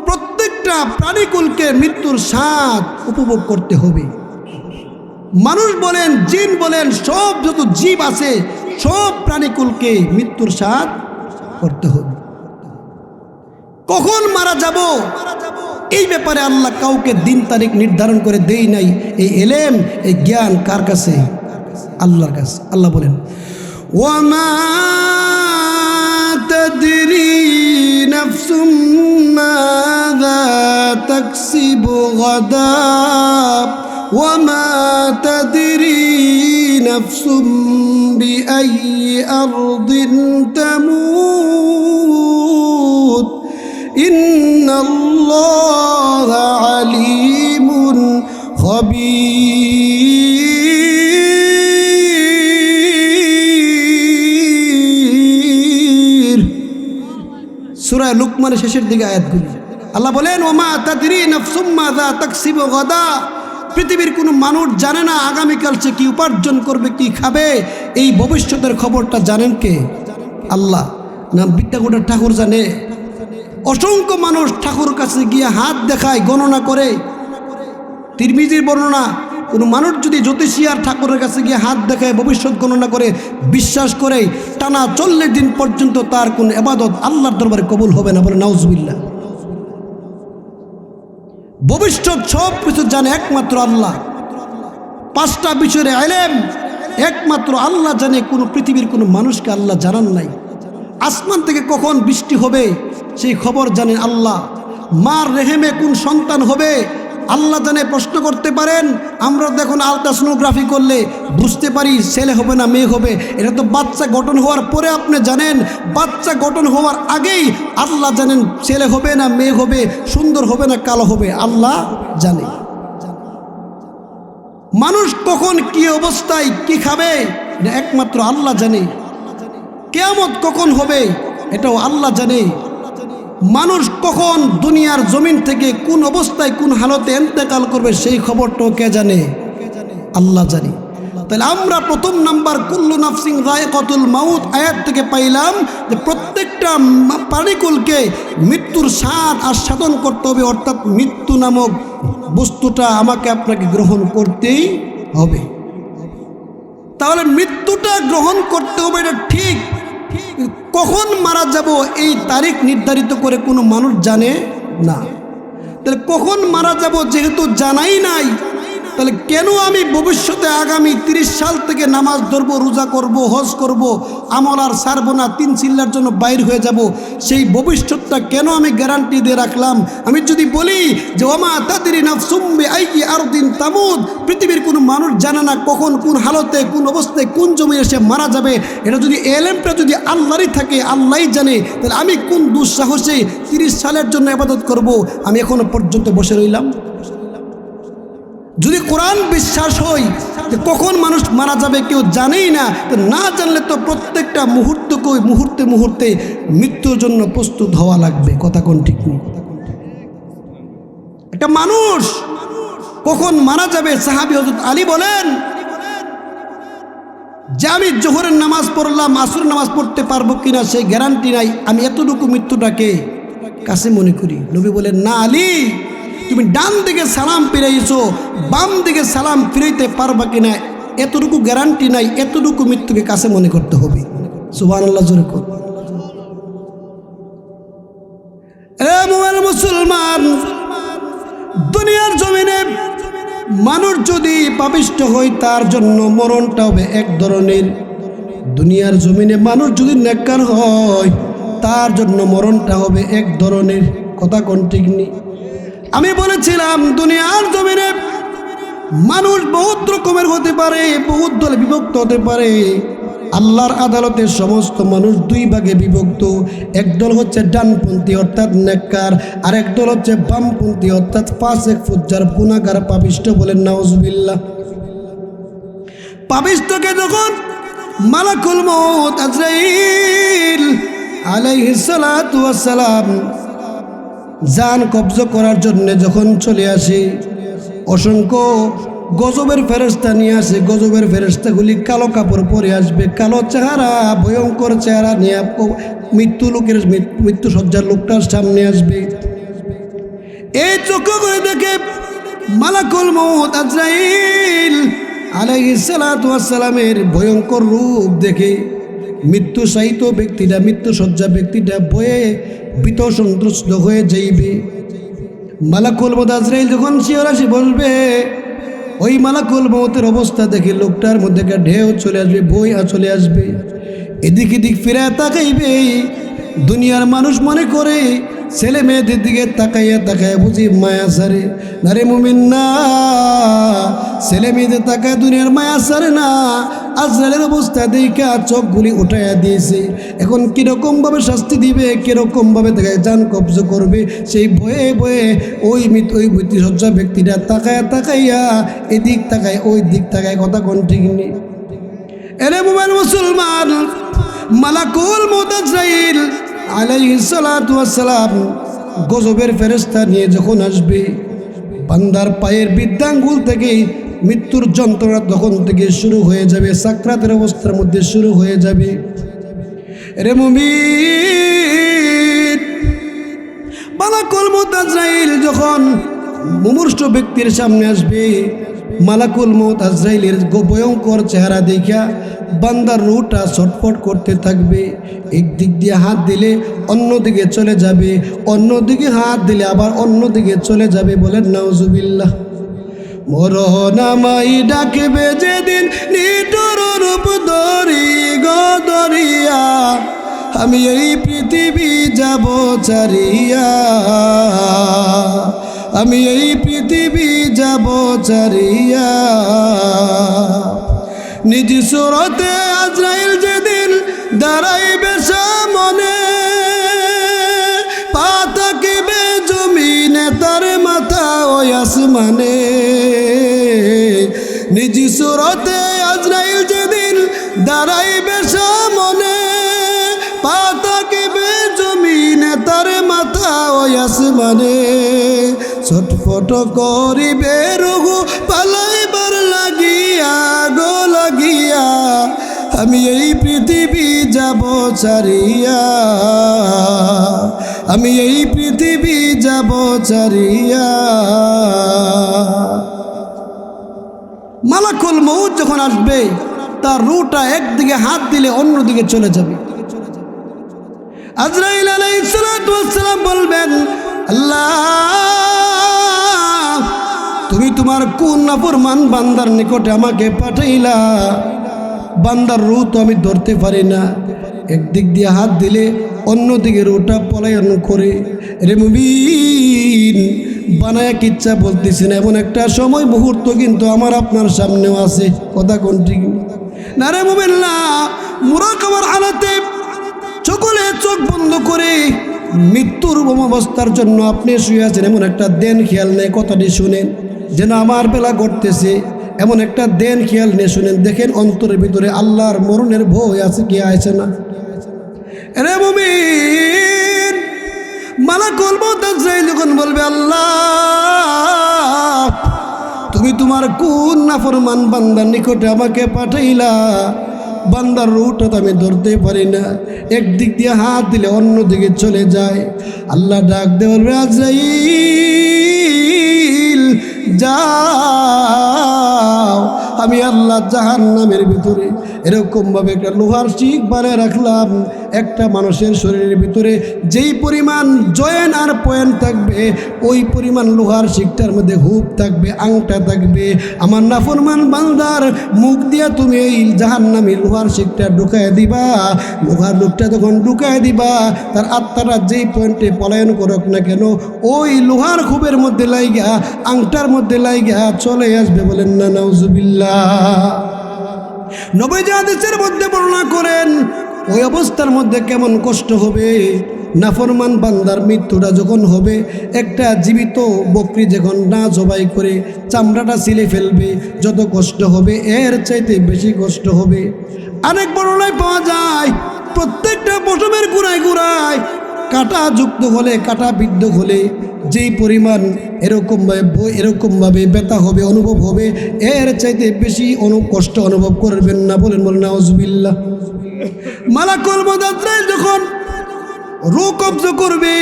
প্রত্যেকটা প্রাণীকুলকে মৃত্যুর স্বাদ উপভোগ করতে হবে। মানুষ বলেন, জিন বলেন, সব যত জীব আছে সব প্রাণীকুলকে মৃত্যুর স্বাদ করতে হবে। কখন মারা যাব এই ব্যাপারে আল্লাহ কাউকে দিন তারিখ নির্ধারণ করে দেই নাই। এই এলেম, এই জ্ঞান কার কাছে? আল্লাহর কাছে। আল্লাহ বলেন, ওয়ামা তাদরি নাফসুম মাযা তাকসিবু গাদা ওয়ামা তাদরি নাফসুম বিআইয়ি আরদিন তামুত ইন্নাল্লাহা আলিমুন খাবীর। সূরা লুকমানের শেষের দিকে আয়াতগুলো আল্লাহ বলেন, ওমা তাদরি নাফসুম মাযা তাকসিবু গাদা, পৃথিবীর কোনো মানুষ জানে না আগামীকাল সে কি উপার্জন করবে, কি খাবে। এই ভবিষ্যতের খবরটা জানেন কে? আল্লাহ। না বিদ্যাকুটার ঠাকুর জানে? অসংখ্য মানুষ ঠাকুর কাছে গিয়ে হাত দেখায়, গণনা করে। তিরমিজির বর্ণনা, কোনো মানুষ যদি জ্যোতিষী আর ঠাকুরের কাছে গিয়ে হাত দেখায়, ভবিষ্যৎ গণনা করে, বিশ্বাস করে, টানা 40 দিন পর্যন্ত তার কোন ইবাদত আল্লাহর দরবারে কবুল হবে না, বলে নাউজুবিল্লাহ। ভবিষ্যৎ সব কিছু জানে একমাত্র আল্লাহ। 5টা বিষয়ের ইলম একমাত্র আল্লাহ জানে। কোনো পৃথিবীর কোনো মানুষকে আল্লাহ জানান নাই। আসমান থেকে কখন বৃষ্টি হবে সেই খবর জানেন আল্লাহ। মার রেহেমে কোন সন্তান হবে আল্লাহ জানে। প্রশ্ন করতে পারেন, আমরা দেখুন আলট্রাসোনোগ্রাফি করলে বুঝতে পারি ছেলে হবে না মেয়ে হবে। এটা তো বাচ্চা গঠন হওয়ার পরে আপনি জানেন। বাচ্চা গঠন হওয়ার আগেই আল্লাহ জানেন ছেলে হবে না মেয়ে হবে, সুন্দর হবে না কালো হবে, আল্লাহ জানে। মানুষ কখন কি অবস্থায় কি খাবে এটা একমাত্র আল্লাহ জানে। কিয়ামত কখন হবে এটাও আল্লাহ জানে। মানুষ কখন দুনিয়ার জমিন থেকে কোন অবস্থায় কোন হালতে ইন্তেকাল করবে সেই খবরটাও কে জানে? আল্লাহ জানে। তাহলে আমরা প্রথম নাম্বার কুল্লু নাফসিন যায়কাতুল মাউত আয়াত থেকে পাইলাম যে প্রত্যেকটা প্রাণীকুলকে মৃত্যুর স্বাদ আস্বাদন করতে হবে, অর্থাৎ মৃত্যু নামক বস্তুটা আমাকে আপনাকে গ্রহণ করতেই হবে। তাহলে মৃত্যুটা গ্রহণ করতে হবে, এটা ঠিক। কখন মারা যাব এই তারিখ নির্ধারিত করে কোনো মানুষ জানে না। তাহলে কখন মারা যাব যেহেতু জানাই নাই, তাহলে কেন আমি ভবিষ্যতে আগামী 30 সাল থেকে নামাজ ধরবো, রোজা করব, হজ করব, আমল আর ছাড়বো না, 3 চিল্লার জন্য বাইর হয়ে যাব, সেই ভবিষ্যৎটা কেন আমি গ্যারান্টি দিয়ে রাখলাম? আমি যদি বলি যে ওমা তাদরি নাফসুম বিআইয়ি আরদিন তামুত, পৃথিবীর কোনো মানুষ জানে না কখন কোন হালতে কোন অবস্থায় কোন জমি এসে মারা যাবে, এটা যদি এলেমটা যদি আল্লাহরই থাকে, আল্লাহই জানে, তাহলে আমি কোন দুঃসাহসে 30 সালের জন্য ইবাদত করব? আমি এখনো পর্যন্ত বসে রইলাম। যদি কোরআন বিশ্বাস হয় যে কখন মানুষ মারা যাবে কেউ জানেই না, তো না জানলে তো প্রত্যেকটা মুহূর্তকে মুহূর্তে মুহূর্তে মৃত্যুর জন্য প্রস্তুত হওয়া লাগবে। কথা কোন ঠিক নেই? একটা মানুষ কখন মারা যাবে, সাহাবী হযরত আলী বলেন যে আমি জোহরের নামাজ পড়লাম, আসরের নামাজ পড়তে পারবো কিনা সেই গ্যারান্টি নাই, আমি এতটুকু মৃত্যুটাকে কাছে মনে করি। নবী বলেন না আলী, তুমি ডান দিকে সালাম ফিরাইছো, বাম দিকে সালাম ফিরাইতে পারবা কিনা এতটুকু গ্যারান্টি নাই, এতটুকু মৃত্যুকে কাছে মনে করতে হবে। সুবহানাল্লাহ জোরে কর। মুসলমান, দুনিয়ার জমিনে মানুষ যদি পাপিষ্ঠ হয় তার জন্য মরণটা হবে এক ধরনের। দুনিয়ার জমিনে মানুষ যদি নেককার হয় তার জন্য মরণটা হবে এক ধরনের। কথা কোন ঠিক নেই? আমি বলেছিলাম দুনিয়ার জমিনে মানুষ বহুত রকমের হতে পারে, বহুত দলে বিভক্ত হতে পারে। আল্লাহর আদালতে সমস্ত মানুষ 2 ভাগে বিভক্ত। একদল হচ্ছে ডানপন্থী অর্থাৎ নেককার, আর একদল হচ্ছে বামপন্থী অর্থাৎ ফাসিক, ফুজ্জার, গুনাহগার, পাপিষ্ঠ। বলেন নাউজুবিল্লাহ। পাপিষ্ঠকে যখন মালাকুল মউত আজরাইল আলাইহিস সালাতু ওয়াস সালাম জান কবজ করার জন্য যখন চলে আসে, অসংখ্য গজবের ফেরেশতা নিয়ে আসে। গজবের ফেরেশতাগুলি কালো কাপড় পরে আসবে, কালো চেহারা, ভয়ঙ্কর চেহারা নিয়ে মৃত্যু সজ্জার লোকটার সামনে আসবে। এই চক্ষু করে দেখে মালাকুল মউত আজরাইল আলাইহিস সালাতু ওয়াস সালামের ভয়ঙ্কর রূপ দেখে মৃত্যু সাহিত ব্যক্তিটা, মৃত্যু সজ্জা ব্যক্তিটা ভয়ে ভীত সন্ত্রস্ত হয়ে যাইবে। মালাকুল মউত আজরাইল যখন শিয়রাশি বসবে, ওই মালাকুল মউতের অবস্থা দেখে লোকটার মধ্যে একটা ঢেউ চলে আসবে, বই চলে আসবে। এদিক এদিক ফিরে তাকাইবে। দুনিয়ার মানুষ মনে করে ছেলে মেয়েদের দিকে তাকাইয়া তাকাইয়া বুঝি মায়া সারে। না রে মুমিন না, ছেলে মেয়েদের তাকায় দুনিয়ার মায়া সারে না। আজরাইলের অবস্থা দেখা চোখগুলি উঠাইয়া দিয়েছে। এখন কীরকমভাবে শাস্তি দিবে, কীরকমভাবে তাকে জান কবজ করবে, সেই ভয়ে ভয়ে ওই মৃত্যুসজ্জা ব্যক্তিটা তাকায়া তাকাইয়া এদিক তাকায় ওই দিক তাকায়। কথা কোন ঠিক নেই? এরে মুমিন মুসলমান, মালাকুল মউত আজরাইল আলাইহিস সালাতু ওয়াস সালাম গজবের ফেরেশতা নিয়ে যখন আসবে, বান্দার পায়ের বৃদ্ধাঙ্গুল থেকে মৃত্যুর যন্ত্রণা তখন থেকে শুরু হয়ে যাবে, সাকরাতের অবস্থার মধ্যে শুরু হয়ে যাবে। রে মুমিন, মালাকুল মউত আজরাইল যখন মুমূর্ষ ব্যক্তির সামনে আসবে, মালাকুল মউত আজরাইলের ভয়ঙ্কর চেহারা দেখা বান্দার রুহটা ছটফট করতে থাকবে। একদিক দিয়ে হাত দিলে অন্য দিকে চলে যাবে, অন্য দিকে হাত দিলে আবার অন্য দিকে চলে যাবে। বলেন নাউজুবিল্লাহ। মরণ আমায় ডাকবে যেদিন নিঠুর রূপ ধরি গদরিয়া, আমি এই পৃথিবী যাব ছাড়িয়া, আমি এই পৃথিবী যাব ছাড়িয়া। নিজ সুরতে আজরাইল যেদিন দাঁড়াইবে সামনে, পা থাকিবে জমিনে তার মাথা ওই আসমানে। নিজ সুরতে আজরাইল যেদিন দাঁড়াইবে সামনে, পা থাকিবে জমিনে তার মাথা ওই আসমানে। ছটফট করিবে রঘু পালাইবার লাগিয়া গো লাগিয়া, আমি এই পৃথিবী যাব ছাড়িয়া, আমি এই পৃথিবী যাব ছাড়িয়া। মালাকুল মউত যখন আসবে তার রূহটা একদিকে হাত দিলে অন্যদিকে চলে যাবে। আজরাইল আলাইহিস সালাতু ওয়াস সালাম বলবেন, আল্লাহ তুমি তোমার কোন নাফরমান বান্দার নিকটে আমাকে পাঠাইলা? বান্দার রূহ তো আমি ধরতে পারি না, একদিক দিয়ে হাত দিলে অন্যদিকে রূহটা পলায়ন করে। রে মুমিন, বানায়া কিচ্ছা বলতেছি না, এমন একটা সময় মুহূর্ত কিন্তু আমার আপনার সামনেও আছে। কথা কোন ঠিক না রে মুমিন? না, মুরাকাবার হালাতে সকলে চোখ বন্ধ করে মৃত্যুর অবস্থার জন্য আপনি শুয়ে আছেন, এমন একটা দেন খেয়াল নেই। কথাটি শুনেন, যেন আমার বেলা ঘটতেছে, এমন একটা দেন খেয়াল নিয়ে শুনেন। দেখেন অন্তরের ভিতরে আল্লাহর মরণের ভয় আছে কি আছে না? রে মুমিন, মালাকুল মউত আজরাইল যখন বলবে, আল্লাহ তুমি তোমার কোন নাফরমান বান্দার নিকটে আমাকে পাঠাইলা? বান্দার রূহটা তো আমি ধরতে পারি না, একদিক দিয়ে হাত দিলে অন্য দিকে চলে যায়। আল্লাহ ডাক দিয়ে বলবে, আজরাইল যাও, আমি আল্লাহ জাহান্নামের ভিতরে এরকমভাবে একটা লোহার শিক বানিয়ে রাখলাম। একটা মানুষের শরীরের ভিতরে যেই পরিমাণ জয়েন আর পয়েন্ট থাকবে, ওই পরিমাণ লোহার শিকটার মধ্যে হুপ থাকবে, আংটা থাকবে। আমার নাফরমান বান্দার মুখ দিয়া তুমি এই জাহান্নামী লোহার শিকটা ঢুকায় দিবা। লোহার লোকটা যখন ঢুকায় দিবা, তার আত্মাটা যেই পয়েন্টে পলায়ন করুক না কেন, ওই লোহার খুবের মধ্যে লাইগা, আংটার মধ্যে লাইগা চলে আসবে। বলেন না নাউজুবিল্লাহ। নবীজি হাদিসের মধ্যে বর্ণনা করেন, ওই অবস্থার মধ্যে কেমন কষ্ট হবে। নাফরমান বান্দার মৃত্যুটা যখন হবে, একটা জীবিত বকরি যখন না জবাই করে চামড়াটা ছিলে ফেলবে, যত কষ্ট হবে এর চাইতে বেশি কষ্ট হবে। অনেক বর্ণনায় পাওয়া যায়, প্রত্যেকটা পশমের গুড়ায় গুড়ায় কাটা যুক্ত হলে, কাটা বিদ্ধ হলে যেই পরিমাণ এরকমভাবে ব্যথা হবে, অনুভব হবে, এর চাইতে বেশি কষ্ট অনুভব করবেন না। বলেন নাউজুবিল্লাহ। মালাকুল মউত আজরাইল যখন রূহ কবজ করবে,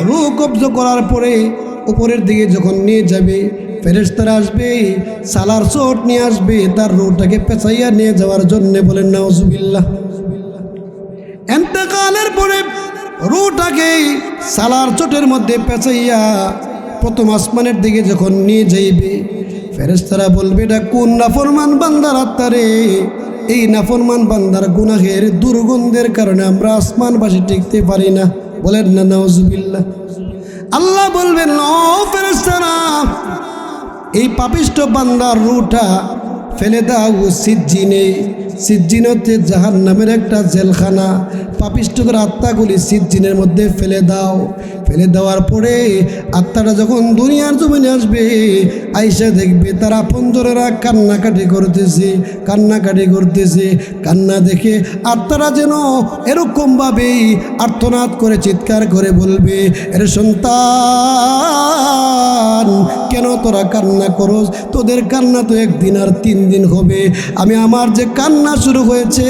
রূহ কবজ করার পরে উপরের দিকে যখন নিয়ে যাবে, ফেরেশতারা আসবে, সালার চোট নিয়ে আসবে তার রূহটাকে পেঁচাইয়া নিয়ে যাওয়ার জন্য। বলেন নাউজুবিল্লাহ। ইন্তেকালের পরে রূহটাকে সালার চোটের মধ্যে পেঁচাইয়া প্রথম আসমানের দিকে যখন নিয়ে যাইবে, ফেরেশতারা বলবে, এটা কোন নাফরমান বান্দার আত্মা রে? এই নাফরমান বান্দার গুনাহের দুর্গন্ধের কারণে আমরা আসমানবাসী টিকতে পারি না। বলেন না নাউজুবিল্লাহ। আল্লাহ বলবেন, ও ফেরেশতারা, এই পাপিষ্ঠ বান্দার রূহটা ফেলে দাও সিজ্জিনে। সিজ্জিন হচ্ছে জাহান্নামের একটা জেলখানা। পাপিষ্ঠদের আত্মাগুলি সিজ্জিনের মধ্যে ফেলে দাও। ফেলে দেওয়ার পরে আত্মাটা যখন দুনিয়ার জমিনে আসবে, আইসা দেখবে তার আপনজনেরা কান্নাকাটি করতেছে, কান্নাকাটি করতেছে। কান্না দেখে আত্মারা যেন এরকমভাবেই আর্তনাদ করে চিৎকার করে বলবে, এর সন্তান, কেন তোরা কান্না করস? তোদের কান্না তো একদিন আর 3 দিন হবে। আমি আমার যে কান্না শুরু হয়েছে,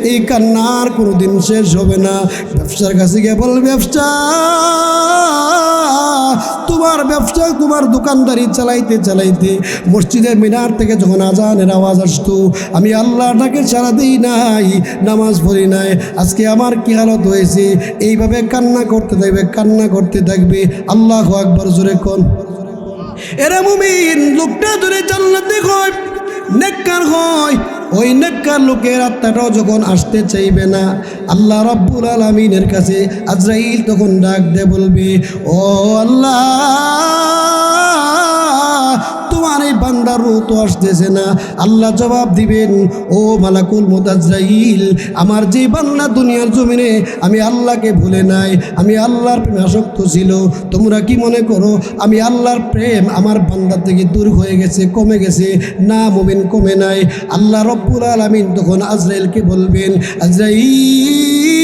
এই কান্না আর কোনোদিন শেষ হবে না। ব্যবসার কাছে গিয়ে বল, ব্যবসা, তোমার ব্যবসা, তোমার দোকানদারি চালাইতে চালাইতে মসজিদের মিনার থেকে যখন আজানের আওয়াজ আসতো, আমি আল্লাহটাকে সারা দিই নাই, নামাজ পড়ি নাই। আজকে আমার কি হালত হয়েছে? এইভাবে কান্না করতে থাকবে, কান্না করতে থাকবে। আল্লাহু আকবার, জোরে কোন। এরা মুমিন, লোকটা যদি জান্নাতি হয়, নেককার হয়, ওই নেককার লোকের আত্মাটাও যখন আসতে চাইবে না, আল্লাহ রাব্বুল আলামিনের কাছে আজরাইল তখন ডাক দিয়ে বলবে, ও আল্লাহ, তোমার এই বান্দার রূহ তো আসতেছে না। আল্লাহ জবাব দিবেন, ও মালাকুল মউত আজরাইল, আমার যে বান্দা দুনিয়ার জমিনে আমি আল্লাহকে ভুলে নাই, আমি আল্লাহর প্রেমে আসক্ত ছিল, তোমরা কি মনে করো আমি আল্লাহর প্রেম আমার বান্দা থেকে দূর হয়ে গেছে, কমে গেছে? না মুমিন, কমে নাই। আল্লাহ রব্বুল আলামিন তখন আজরাইলকে বলবেন, আজরাইল,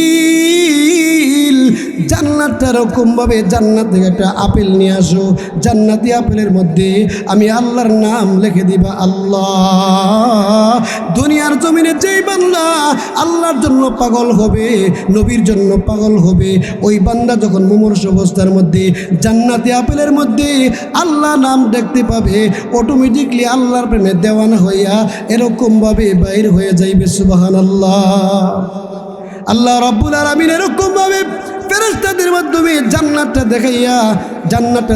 জান্নাতটা এরকমভাবে জান্নাত থেকে একটা আপেল নিয়ে আসো, জান্নাতি আপেলের মধ্যে আমি আল্লাহর নাম লিখে দিবা আল্লাহ। দুনিয়ার জমিনে যেই বান্দা আল্লাহর জন্য পাগল হবে, নবীর জন্য পাগল হবে, ওই বান্দা যখন মুমূর্ষ অবস্থার মধ্যে জান্নাতি আপেলের মধ্যে আল্লাহ নাম দেখতে পাবে, অটোমেটিকলি আল্লাহর প্রেমে দেওয়ানা হইয়া এরকমভাবে বাইর হয়ে যাইবে। সুবহানাল্লাহ। আল্লাহ রাব্বুল আলামিন এরকমভাবে ফেরেশতাদের মাধ্যমে জান্নাতটা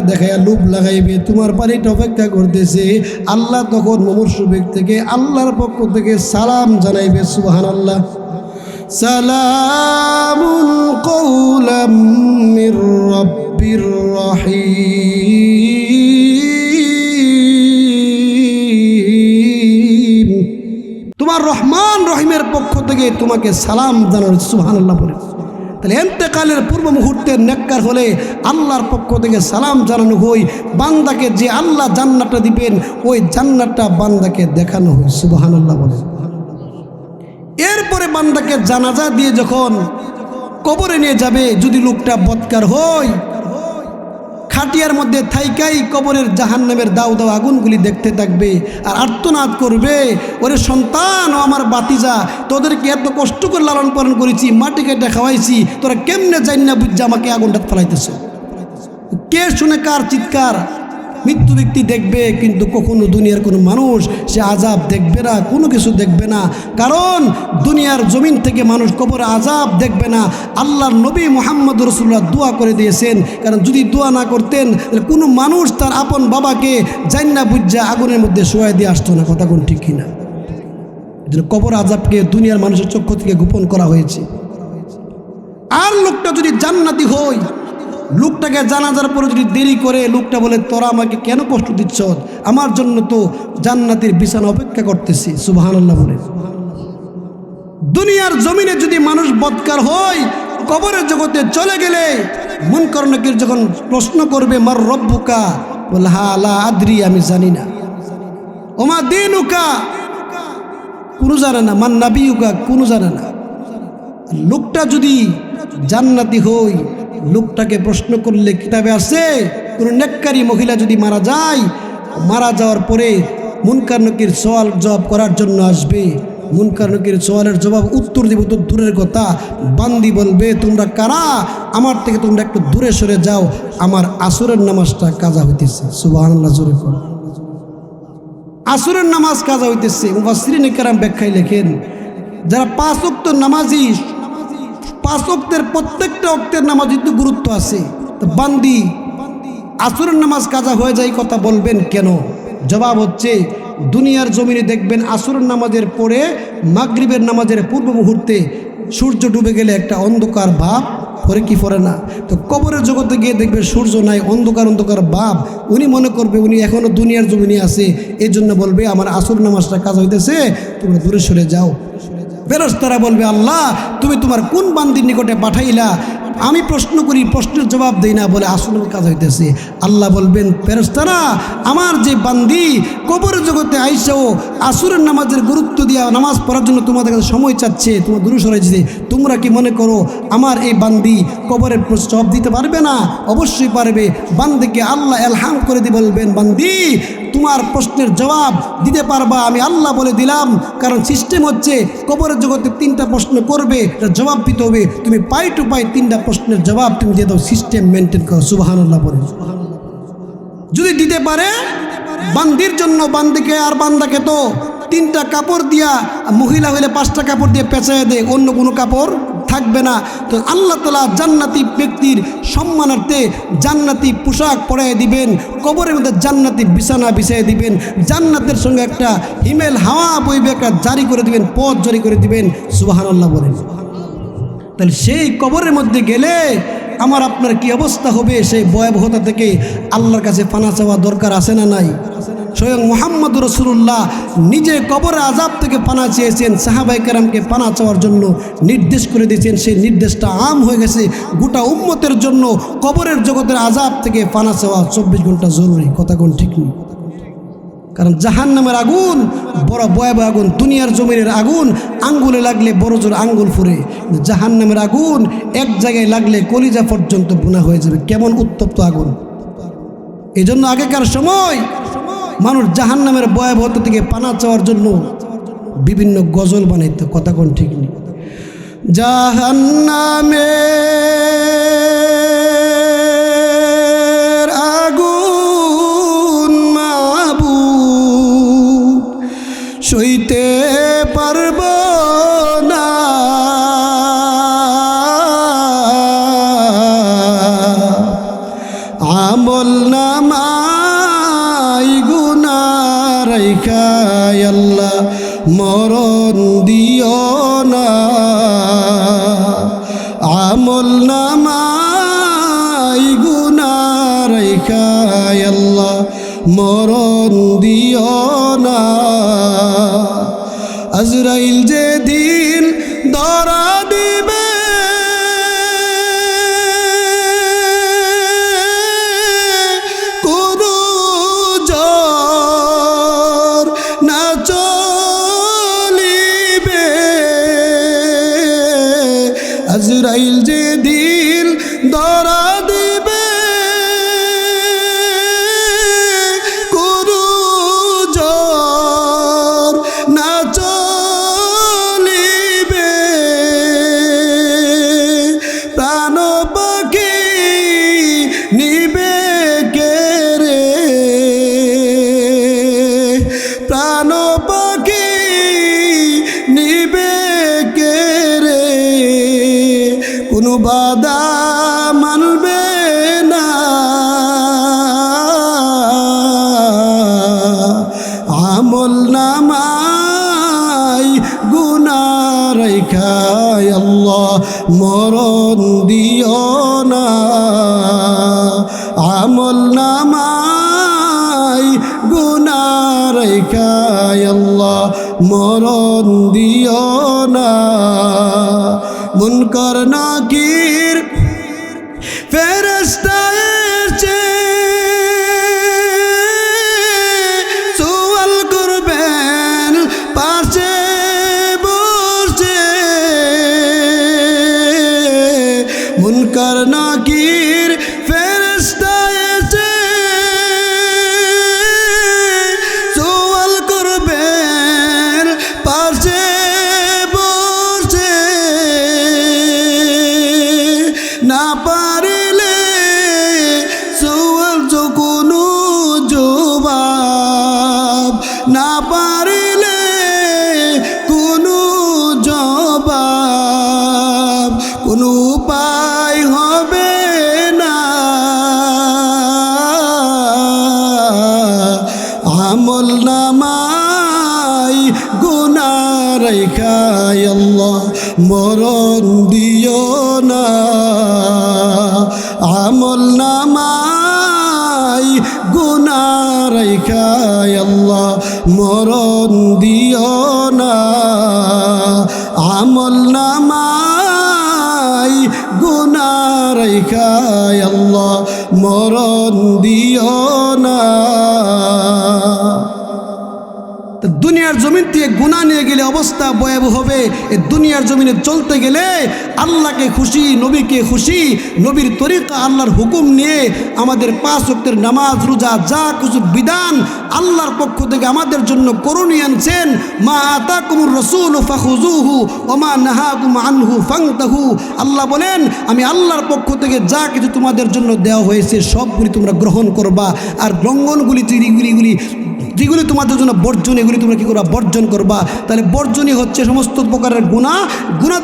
দেখাইয়া লোভ লাগাইবে, তোমার বাড়িটা অপেক্ষা করতেছে। আল্লাহ তখন মুমূর্ষু ব্যক্তিকে আল্লাহর পক্ষ থেকে সালাম জানাইবে। সুবহানাল্লাহ। সালামুন কওলাম মির রাব্বির রহিম, তোমার রহমান রহিমের পক্ষ থেকে তোমাকে সালাম জানানো। সুবহানাল্লাহ বলে। তাহলে এন্তেকালের পূর্ব মুহূর্তে নেককার হলে আল্লাহর পক্ষ থেকে সালাম জানানো হয়, বান্দাকে যে আল্লাহ জান্নাতটা দিবেন ওই জান্নাতটা বান্দাকে দেখানো হয়। সুবহানাল্লাহ বলে। এরপরে বান্দাকে জানাজা দিয়ে যখন কবরে নিয়ে যাবে, যদি লোকটা বদকার হয়, খাটিয়ার মধ্যে থাইকাই কবরের জাহান্নামের দাউ দাউ আগুনগুলি দেখতে থাকবে আর আর্তনাদ করবে, ওরে সন্তান ও আমার বাতিজা, তোদেরকে এত কষ্ট করে লালন পালন করেছি, মাটি কেটে খাওয়াইছি, তোরা কেমনে জানি না বুঝছে আমাকে আগুনটা ফেলাইতেছ? কে শুনে কার চিৎকার? মৃত্যু ব্যক্তি দেখবে, কিন্তু কখনো দুনিয়ার কোনো মানুষ সে আযাব দেখবে না, কোনো কিছু দেখবে না। কারণ দুনিয়ার জমিন থেকে মানুষ কবরে আযাব দেখবে না। আল্লাহর নবী মুহাম্মদ রাসূলুল্লাহ দোয়া করে দিয়েছেন, কারণ যদি দোয়া না করতেন তাহলে কোনো মানুষ তার আপন বাবাকে জান্না বুঝা আগুনের মধ্যে শোয়াই দিয়ে আসতো না। কথা কোন ঠিক কিনা? কবর আযাবকে দুনিয়ার মানুষের চক্ষু থেকে গোপন করা হয়েছে। আর লোকটা যদি জান্নাতি হয়, লোকটাকে জানাজার পরে যদি দেরি করে, লোকটা বলে, তোরা আমাকে কেন কষ্ট দিচ্ছ? আমার জন্য তো জান্নাতের বিছানা অপেক্ষা করতেছি। সুবহানাল্লাহ বলে। দুনিয়ার জমিনে যদি মানুষ বদকার হয়, কবরের জগতে চলে গেলে মুনকার নাকির যখন প্রশ্ন করবে, মার রব্বুকা, বলে হা লা আদরি, আমি জানি না। ওমা দীনুকা, কোনো জানে না। মান নাবিয়ুকা, কোনো জানে না। লোকটা যদি জান্নাতি হই, লোকটাকে প্রশ্ন করলে কিতাবে আছে, কোনো নেককারী মহিলা যদি মারা যায়, মারা যাওয়ার পরে মুনকার নাকির সওয়াল জবাব করার জন্য আসবে। মুনকার নাকির সওয়ালের জবাব উত্তর দিব তো দূরের কথা, বান্দি বলবে, তোমরা কারা? আমার থেকে তোমরা একটু দূরে সরে যাও, আমার আসরের নামাজটা কাজা হইতেছে। সুবহানাল্লাহ জোরে কর। আসরের নামাজ কাজা হইতেছে। মুফাসসিরিনে কেরাম ব্যাখ্যায় লেখেন, যারা 5 ওয়াক্ত নামাজি, 5 ওয়াক্তের প্রত্যেকটা ওয়াক্তের নামাজ কিন্তু গুরুত্ব আছে। তো বান্দি আসরের নামাজ কাজা হয়ে যায়, কথা বলবেন কেন? জবাব হচ্ছে, দুনিয়ার জমিনে দেখবেন আসরের নামাজের পরে মাগরিবের নামাজের পূর্ব মুহূর্তে সূর্য ডুবে গেলে একটা অন্ধকার ভাব পরে কি পরে না? তো কবরের জগতে গিয়ে দেখবে সূর্য নাই, অন্ধকার অন্ধকার ভাব। উনি মনে করবে উনি এখনও দুনিয়ার জমিনে আছে, এই জন্য বলবে আমার আসর নামাজটা কাজ হইতেছে, তোমরা দূরে সরে যাও। ফেরেশতারা বলবে, আল্লাহ তুমি তোমার কোন বান্দির নিকটে পাঠাইলা? আমি প্রশ্ন করি, প্রশ্নের জবাব দেই না, বলে আসরের কাজ হইতেছে। আল্লাহ বলবেন, ফেরেশতারা, আমার যে বান্দি কবরের জগতে আইসাও আসরের নামাজের গুরুত্ব দিয়া নামাজ পড়ার জন্য তোমাদের কাছে সময় চাচ্ছে, তোমার দূরে সরে যেতে, তোমরা কি মনে করো আমার এই বান্দি কবরের জবাব দিতে পারবে না? অবশ্যই পারবে। বান্দিকে আল্লাহ এলহাম করে দিয়ে বলবেন, বান্দি তোমার প্রশ্নের জবাব দিতে পারবা, আমি আল্লাহ বলে দিলাম। কারণ সিস্টেম হচ্ছে কবরের জগতে 3টা প্রশ্ন করবে, তার জবাব দিতে হবে, তুমি পাই টু পাই 3টা প্রশ্নের জবাব তুমি দিয়ে দাও, সিস্টেম মেনটেন করো। সুবহানাল্লাহ বলে। যদি দিতে পারে বান্দির জন্য, বান্দিকে আর বান্দাকে তো 3টা কাপড় দিয়া, মহিলা হইলে 5টা কাপড় দিয়ে পেঁচাইয়া দেয়, অন্য কোনো কাপড় থাকবে না। তো আল্লাহ তাআলা জান্নাতি ব্যক্তির সম্মানার্থে জান্নাতি পোশাক পরায় দিবেন, কবরের মধ্যে জান্নাতি বিছানা বিছিয়ে দিবেন, জান্নাতের সঙ্গে একটা হিমেল হাওয়া বইবে একটা জারি করে দিবেন, পথ জারি করে দিবেন। সুবহানাল্লাহ বলেন। তাহলে সেই কবরের মধ্যে গেলে আমার আপনার কি অবস্থা হবে, সেই ভয়াবহতা থেকে আল্লাহর কাছে পানা চাওয়া দরকার আছে না নাই? স্বয়ং মুহাম্মদুর রাসূলুল্লাহ নিজে কবরের আযাব থেকে পানা চেয়েছেন, সাহাবায়ে কেরামকে পানা চাওয়ার জন্য নির্দেশ করে দিয়েছেন। সেই নির্দেশটা আম হয়ে গেছে গোটা উম্মতের জন্য। কবরের জগতের আযাব থেকে পানা চাওয়া 24 ঘন্টা জরুরি। কথা কোন ঠিক নেই? কারণ জাহান্নামের আগুন বড় ভয়াবহ আগুন। দুনিয়ার জমিনের আগুন আঙ্গুলে লাগলে বড় জোর আঙ্গুল ফুরে, জাহান্নামের আগুন এক জায়গায় লাগলে কলিজা পর্যন্ত বোনা হয়ে যাবে। কেমন উত্তপ্ত আগুন! এই জন্য আগেকার সময় মানুষ জাহান্নামের ভয়াবহতা থেকে পানা চাওয়ার জন্য বিভিন্ন গজল বানাইত। কথা কোন ঠিক নেই? জাহান্নামের আগুন মাবুদ সইতে পারব না, আমল নামাই গুনাহ রাইখা আল্লাহ মরণ দিও না, আমল নামাই গুনাহ রাইখা আল্লাহ মরণ দিও না। আজরাইল যেদিন ধরা দিবে আজরাইল যেদিন ধরা দিবে কোনো জোর না চলিবে, প্রাণ পাখি নিবে কে রে, প্রাণ পাখি নিবে কে রে, কোনো বাধা মানবে না, আমল নামাই গুনাহ রাইখা আল্লাহ মরণ দিও না, আমল নামাই গুনাহ রাইখা আল্লাহ মরণ দিও না। মুনকার নাকির ফেরেশতা এসে সওয়াল করবেন পাশে বসে, মুনকার নাকির ফেরেশতা এসে সওয়াল করবেন পাশে না পারিলে সওয়াল কোনো জবাব, না পারিলে কোনো জবাব, কোনো উপায় হবে না, আমল নামাই গুনাহ রাইখা আল্লাহ মরণ দিও না, আমল নামাই গুনাহ রাইখা আল্লাহ মরণ দিও না, আমল নামাই গুনাহ রাইখা আল্লাহ মরণ দিও না। দুনিয়ার জমিন থেকে গুনাহ নিয়ে গেলে অবস্থা ভয়াবহ হবে। এই দুনিয়ার জমিনে চলতে গেলে আল্লাহকে খুশি, নবীকে খুশি, নবীর তরিকা আল্লাহর হুকুম নিয়ে আমাদের 5 ওয়াক্তের নামাজ রোজা যা কিছু বিধান আল্লাহর পক্ষ থেকে আমাদের জন্য করণীয় আনছেন, মা আতাকুমুর রাসূল ফাখুযুহু ওয়া মা নাহাকুম আনহু ফান্তাহু। আল্লাহ বলেন আমি আল্লাহর পক্ষ থেকে যা কিছু তোমাদের জন্য দেওয়া হয়েছে সবগুলি তোমরা গ্রহণ করবা, আর লঙ্ঘনগুলি যেগুলি তোমাদের জন্য বর্জন, এগুলি তোমরা কী করবা? বর্জন করবা। তাহলে বর্জনই হচ্ছে সমস্ত প্রকারের গুনাহ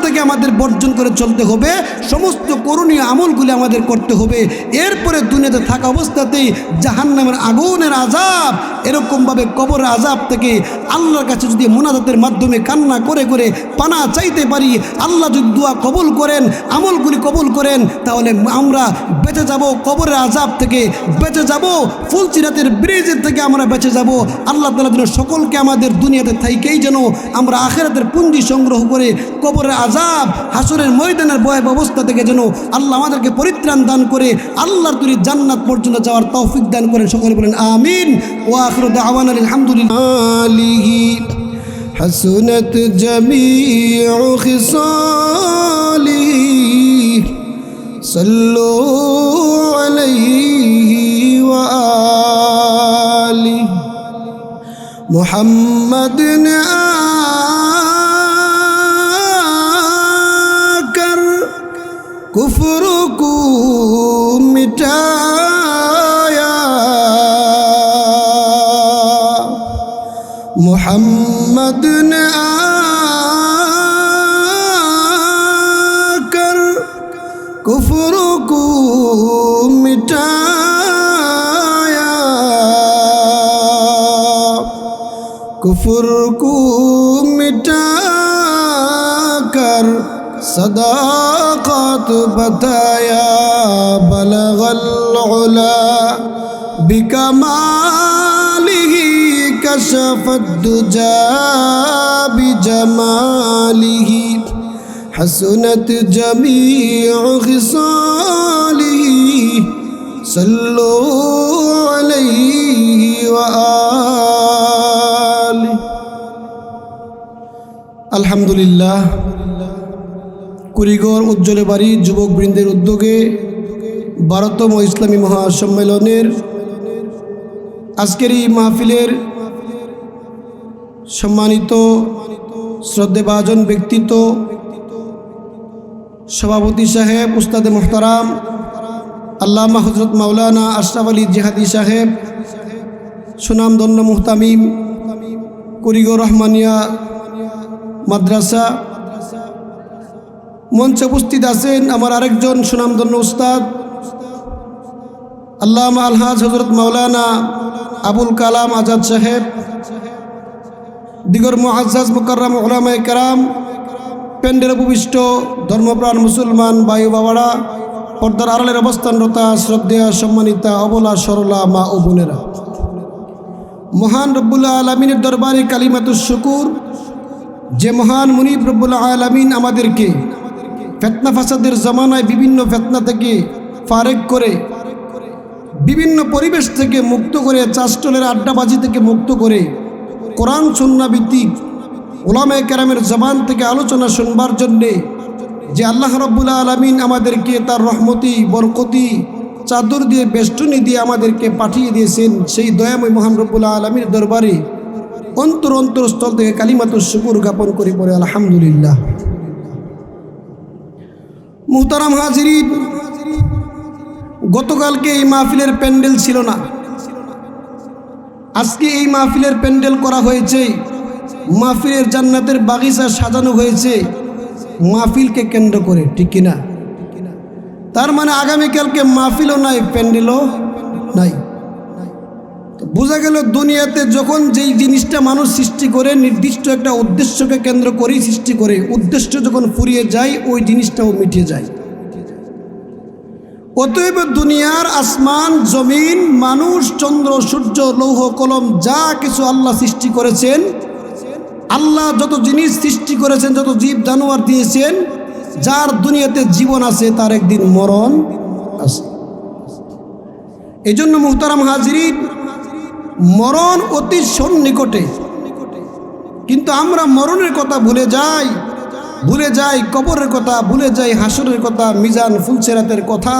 থেকে আমাদের বর্জন করে চলতে হবে, সমস্ত করণীয় আমলগুলি আমাদের করতে হবে। এরপরে দুনিয়াতে থাকা অবস্থাতেই জাহান্নামের আগুনের আযাব, এরকমভাবে কবরের আযাব থেকে আল্লাহর কাছে যদি মুনাজাতের মাধ্যমে কান্না করে করে পানা চাইতে পারি, আল্লাহ যদি দোয়া কবুল করেন, আমলগুলি কবুল করেন, তাহলে আমরা বেঁচে যাব কবরের আযাব থেকে, বেঁচে যাব ফুলসিরাতের ব্রিজের থেকে আমরা বেঁচে যাব। আল্লাহ তাআলা যেন সকলকে আমাদের দুনিয়াতে থাইকেই যেন আমরা আখিরাতের পুঁজি সংগ্রহ করে কবরের আযাব, হাসরের ময়দানের ভয়াবহ অবস্থা থেকে যেন আল্লাহ আমাদেরকে পরিত্রাণ দান করে আল্লাহর তৈরি জান্নাত পর্যন্ত যাওয়ার তৌফিক দান করেন। সকলে বলেন আমিন। ওয়া আখিরু দাওয়ানা আলহামদুলিল্লাহ। حسنت جميع خصاله صلوا عليه وآله محمد آकर كفر کو مٹایا محمد نے آکر کفر کو مٹایا، کفر کو مٹا کر صداقت بتایا، بلغ العلا بکمالہ كشف الدجى بجماله، حسنت جميع خصاله صلوا عليه وآله। আলহামদুলিল্লাহ। কুড়িগড় উজ্জ্বলে বাড়ি যুবক বৃন্দের উদ্যোগে 12তম ইসলামী মহাসম্মেলনের আজকের এই মাহফিলের সম্মানিত শ্রদ্ধেভাজন ব্যক্তিত্ব সভাপতি সাহেব, উস্তাদে মোহতারাম আল্লামা হযরত মাওলানা আশরাফ আলী জিহাদি সাহেব, সুনামধন্য মুহতামিম কুড়িগড় রহমানিয়া মাদ্রাসা, মঞ্চে উপস্থিত আছেন আমার আরেকজন সুনামধন্য উস্তাদ আল্লামা আলহাজ হযরত মাওলানা আবুল কালাম আজাদ সাহেব, দিগর মুআজ্জাজ মুকাররম উলামায়ে কেরাম, প্যান্ডেল উপবিষ্ট ধর্মপ্রাণ মুসলমান ভাই বাবারা, পর্দার আড়ালের অবস্থানরতা শ্রদ্ধেয় সম্মানিতা অবলা সরলা মা ও বোনেরা, মহান রব্বুল আলামিনের দরবারে কালিমাতুশ শুকুর, যে মহান মুনিব রব্বুল আলামিন আমাদেরকে ফিতনা ফাসাদের জামানায় বিভিন্ন ফিতনা থেকে ফারেক করে, বিভিন্ন পরিবেশ থেকে মুক্ত করে, চাষটলের আড্ডাবাজি থেকে মুক্ত করে কোরআন সুন্নাহ ভিত্তিক উলামায়ে কেরামের জবান থেকে আলোচনা শুনবার জন্যে যে আল্লাহ রাব্বুল আলামিন আমাদেরকে তার রহমতি বরকতি চাদর দিয়ে বেষ্টনী দিয়ে আমাদেরকে পাঠিয়ে দিয়েছেন, সেই দয়াময় মহান রব্বুল আলামিনের দরবারে অন্তরস্থল থেকে কালিমাতুশ শুকুর জ্ঞাপন করি পড়ে আলহামদুলিল্লাহ। মুহতারাম হাজিরিন, গতকালকে এই মাহফিলের প্যান্ডেল ছিল না, আজকে এই মাহফিলের প্যান্ডেল করা হয়েছে, মাহফিলের জান্নাতের বাগিচা সাজানো হয়েছে মাহফিলকে কেন্দ্র করে, ঠিক কিনা? তার মানে আগামীকালকে মাহফিলও নাই, প্যান্ডেলও নাই। বোঝা গেল দুনিয়াতে যখন যেই জিনিসটা মানুষ সৃষ্টি করে নির্দিষ্ট একটা উদ্দেশ্যকে কেন্দ্র করেই সৃষ্টি করে, উদ্দেশ্য যখন ফুরিয়ে যায় ওই জিনিসটাও মিটে যায়। অতএব দুনিয়ার আসমান জমিন মানুষ চন্দ্র সূর্য লৌহ কলম যা কিছু আল্লাহ সৃষ্টি করেছেন, আল্লাহ যত জিনিস সৃষ্টি করেছেন, যত জীব জানোয়ার দিয়েছেন, যার দুনিয়াতে জীবন আছে তার একদিন মরণ আছে। এই জন্য মুহতারাম হাজিরিন, মরণ অতি সন্নিকটে, কিন্তু আমরা মরণের কথা ভুলে যাই কবরের কথা, ভুলে যাই হাসরের কথা, মিজান ফুলসিরাতের কথা।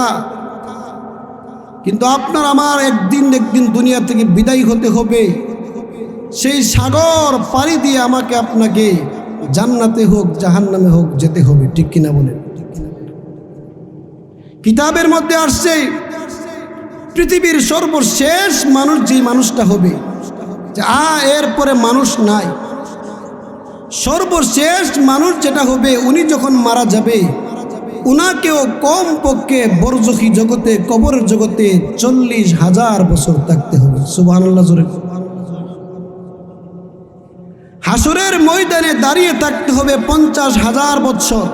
কিন্তু আপনার আমার একদিন দুনিয়া থেকে বিদায় হতে হবে, সেই সাগর পাড়ি দিয়ে আমাকে আপনাকে জান্নাতে হোক জাহান্নামে হোক যেতে হবে, ঠিক কিনা বলেন? কিতাবের মধ্যে আসছে পৃথিবীর সর্বশেষ মানুষ যে মানুষটা হবে যে এরপরে মানুষ নাই। সর্বশেষ মানুষ যেটা হবে, উনি যখন মারা যাবে, উনাকেও কম পক্ষে বরজখী জগতে, কবরের জগতে 40,000 বছর থাকতে হবে। সুবহানাল্লাহ জোরে। হাসরের ময়দানে দাঁড়িয়ে থাকতে হবে 50,000 বছর।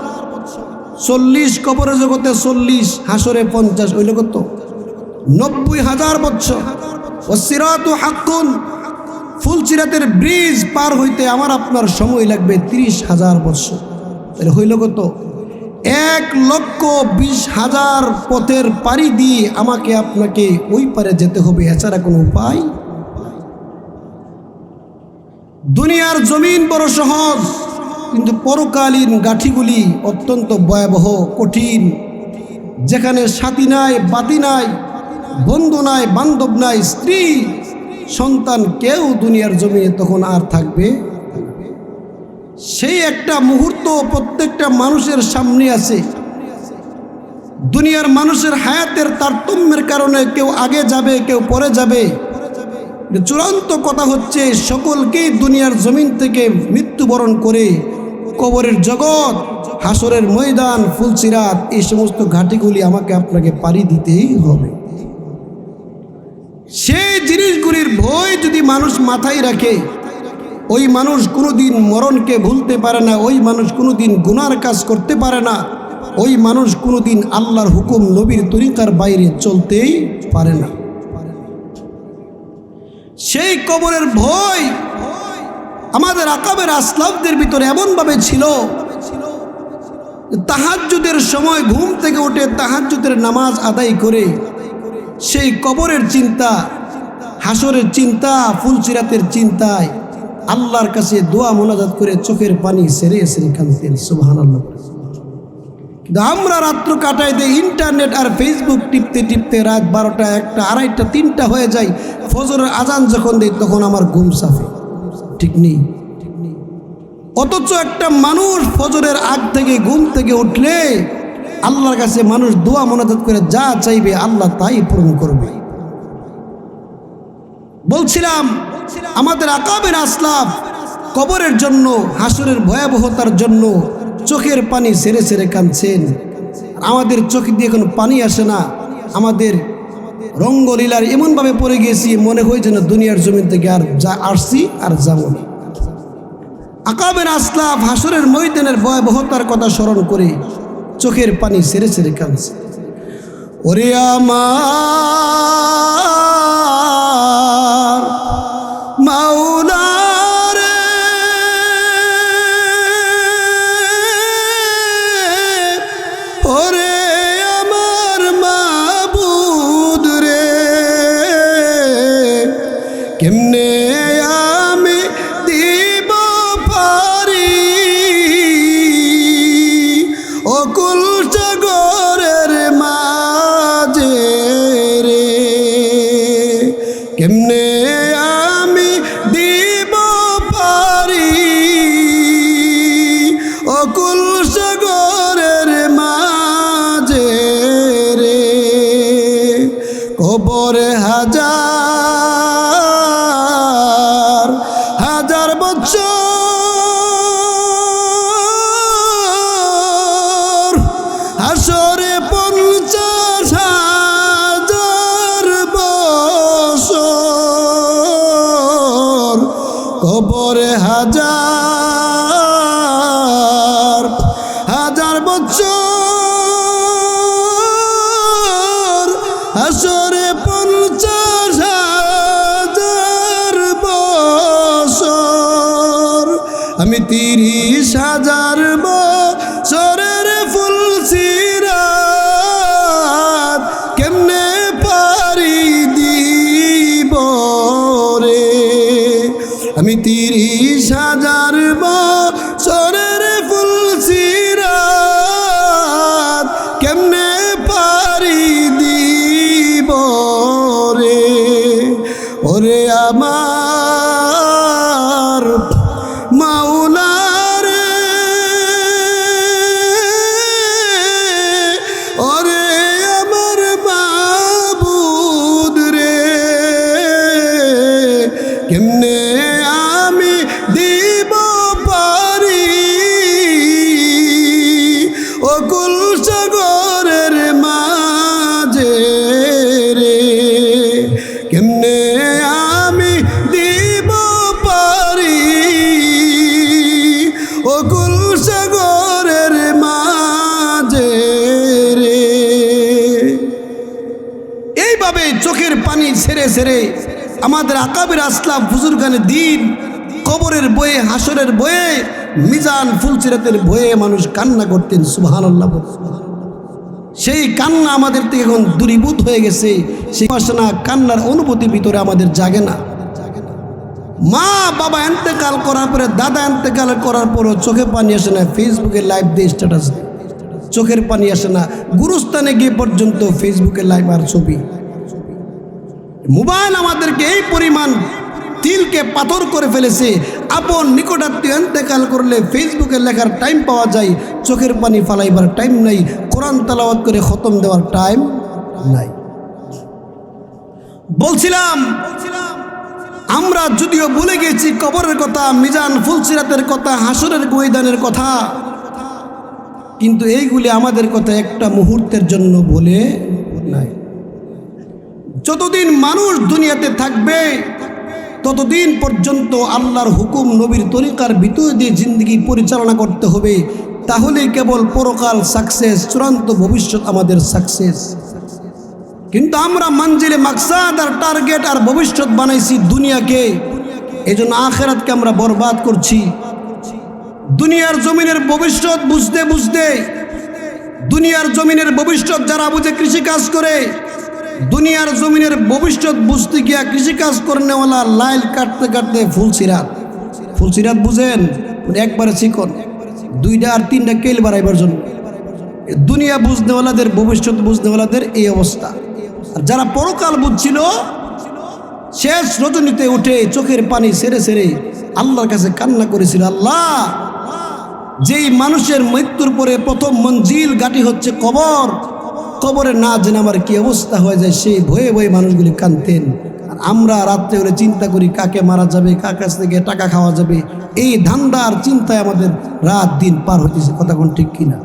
40 কবরের জগতে 40, হাসরে 50, ওই কত? 90,000 বছর। ওয়াসিরাতু হাক্কুন, ফুলসিরাতের ব্রিজ পার হইতে আমার আপনার সময় লাগবে 30,000 বছর। তাহলে হইল কত? 1,20,000 পথের পাড়ি দিয়ে আমাকে আপনাকে ওই পারে যেতে হবে, এছাড়া কোনো উপায়। দুনিয়ার জমিন বড় সহজ, কিন্তু পরকালীন গাঠিগুলি অত্যন্ত ভয়াবহ, কঠিন। যেখানে সাথী নাই, বাতি নাই, বন্ধু নাই, বান্ধব নাই, স্ত্রী সন্তান কেউ দুনিয়ার জমিনে তখন আর থাকবে। সেই একটা মুহূর্ত প্রত্যেকটা মানুষের সামনে আছে। দুনিয়ার মানুষের হায়াতের তারতম্যের কারণে কেউ আগে যাবে, কেউ পরে যাবে। চূড়ান্ত কথা হচ্ছে, সকলকেই দুনিয়ার জমিন থেকে মৃত্যুবরণ করে কবরের জগৎ, হাসরের ময়দান, ফুলসিরাত, এই সমস্ত ঘাটিগুলি আমাকে আপনাকে পাড়ি দিতেই হবে। সেই জিনিসগুলির ভয় যদি মানুষ মাথায় রাখে, ওই মানুষ কোনোদিন মরণকে ভুলতে পারে না, ওই মানুষ কোনোদিন গুনার কাজ করতে পারে না, ওই মানুষ কোনোদিন আল্লাহর হুকুম, নবীর তরিকার বাইরে চলতেই পারে না। সেই কবরের ভয় আমাদের আকাবের আসলাফদের ভিতরে এমনভাবে ছিল, তাহাজ্জুদের সময় ঘুম থেকে উঠে তাহাজ্জুদের নামাজ আদায় করে সেই কবরের চিন্তা, হাসরের চিন্তা, ফুলসিরাতের চিন্তায় আল্লাহর কাছে দোয়া মোনাজাত করে চোখের পানি সেরে সেরে কাঁদতেন। সুবহানাল্লাহ। কিন্তু আমরা রাত্র কাটাই দেই ইন্টারনেট আর ফেসবুক টিপতে টিপতে, রাত 12টা, 1টা, 2:30, 3টা হয়ে যায়। ফজরের আজান যখন দেয় তখন আমার ঘুম সাফে, ঠিক নেই। অথচ একটা মানুষ ফজরের আগ থেকে ঘুম থেকে উঠলে আল্লাহর কাছে মানুষ দোয়া মোনাজাত করে যা চাইবে আল্লাহ তাই পূরণ করবে। বলছিলাম, আমাদের আকাবের আসলাফ কবরের জন্য, হাসরের ভয়াবহতার জন্য চোখের পানি সেরে সেরে কাঁদছেন। আমাদের চোখ দিয়ে কোনো পানি আসে না। আমাদের রঙ্গলীলার এমনভাবে পড়ে গিয়েছি, মনে হয় যেন দুনিয়ার জমিন থেকে আর যা আসছি আর যাব না। আকাবের আসলাফ হাসরের ময়দানের ভয়াবহতার কথা স্মরণ করে চোখের পানি সেরে সেরে কাঁদছে। ওরে আমার মাওলা রে, ওরে আমার মাবুদ রে, কেমনে আমি দিব পারি অকুল সাগরের মাঝে রে, কেমনে আমি দিব পারি অকুল সাগরের মাঝে রে, কবরে হাজার হাজার বছর, হাসরে 50,000 বছর, কবরে হাজার হাজার বছর, হাসরে 50,000 বছর, আমি 30,000 বছরের ফুলসিরাত কেমনে পারি দিব রে, আমি 30,000 বছরের ফুলসিরাত কেমনে পারি দিব রে, ওরে আমার মাওলা রে, ওরে আমার মাবুদ রে, কেমনে আমি দিব পারি অকুল সাগরের মাঝে রে, কেমনে আমি দিব পারি অকুল সাগরের মাঝে রে। এইভাবে চোখের পানি ছেড়ে ছেড়ে আমাদের আকাবের আসলাম বুজুর্গানের দিন কবরের বয়ে, হাসরের বয়ে, মিজান ফুলসিরাতের বয়ে মানুষ কান্না করতেন। সুবহানাল্লাহ। সেই কান্না আমাদের থেকে এখন দূরীভূত হয়ে গেছে। সেই বাসনা কান্নার অনুভূতি ভিতরে আমাদের জাগে না। মা বাবা এন্তেকাল করার পরে, দাদা এন্তেকাল করার পরও চোখে পানি আসে না, ফেসবুকে লাইভ দিয়ে স্ট্যাটাস দেয়। চোখের পানি আসে না, গুরুস্থানে গিয়ে পর্যন্ত ফেসবুকে লাইভ আর ছবি। মোবাইল আমাদেরকে এই পরিমাণ তিলকে পাথর করে ফেলেছে। আপন নিকটাত্মীয় এন্তেকাল করলে ফেসবুকে লেখার টাইম পাওয়া যায়, চোখের পানি ফালাইবার টাইম নাই, কোরআন তেলাওয়াত করে খতম দেওয়ার টাইম নাই। বলছিলাম আমরা যদিও ভুলে গেছি কবরের কথা, মিজান ফুলসিরাতের কথা, হাসরের ময়দানের কথা, কিন্তু এইগুলি আমাদের কথা একটা মুহূর্তের জন্য ভুলে নাই। যতদিন মানুষ দুনিয়াতে থাকবে ততদিন পর্যন্ত আল্লাহর হুকুম, নবীর তরিকার ভিতর দিয়ে জিন্দগি পরিচালনা করতে হবে। তাহলেই কেবল পরকাল সাকসেস, চূড়ান্ত ভবিষ্যৎ আমাদের সাকসেস। কিন্তু আমরা মঞ্জিলে মাকসাদ আর টার্গেট আর ভবিষ্যৎ বানাইছি দুনিয়াকে, এজন্য আখিরাতকে আমরা বরবাদ করছি। দুনিয়ার জমিনের ভবিষ্যৎ বুঝতে বুঝতে, দুনিয়ার জমিনের ভবিষ্যৎ যারা বুঝে কৃষিকাজ করে, দুনিয়ার জমিনের ভবিষ্যৎ বুঝতে গিয়া কৃষিকাজ করেনেওয়ালা লাইল কাটতে কাটতে ফুলসিরাত। ফুলসিরাত বুঝেন? একবারে চিকন, 2টা আর 3টা কেল বাড়াইবার জন্য। দুনিয়া বুঝনেওয়ালাদের, ভবিষ্যৎ বুঝনেওয়ালাদের এই অবস্থা। আর যারা পরকাল বুঝছিল, শেষ রজনীতে উঠে চোখের পানি ছেড়ে ছেড়ে আল্লাহর কাছে কান্না করেছিল, আল্লাহ, যেই মানুষের মৃত্যুর পরে প্রথম মঞ্জিল গাটি হচ্ছে কবর, কবরে না জেনে আমার কি অবস্থা হয়ে যায়, সেই ভয়ে ভয়ে মানুষগুলি কাঁদতেন। আর আমরা রাত্রে হলে চিন্তা করি কাকে মারা যাবে, কার কাছ থেকে টাকা খাওয়া যাবে, এই ধান্দার চিন্তায় আমাদের রাত দিন পার হইতেছে। কথা কোন ঠিক কিনা?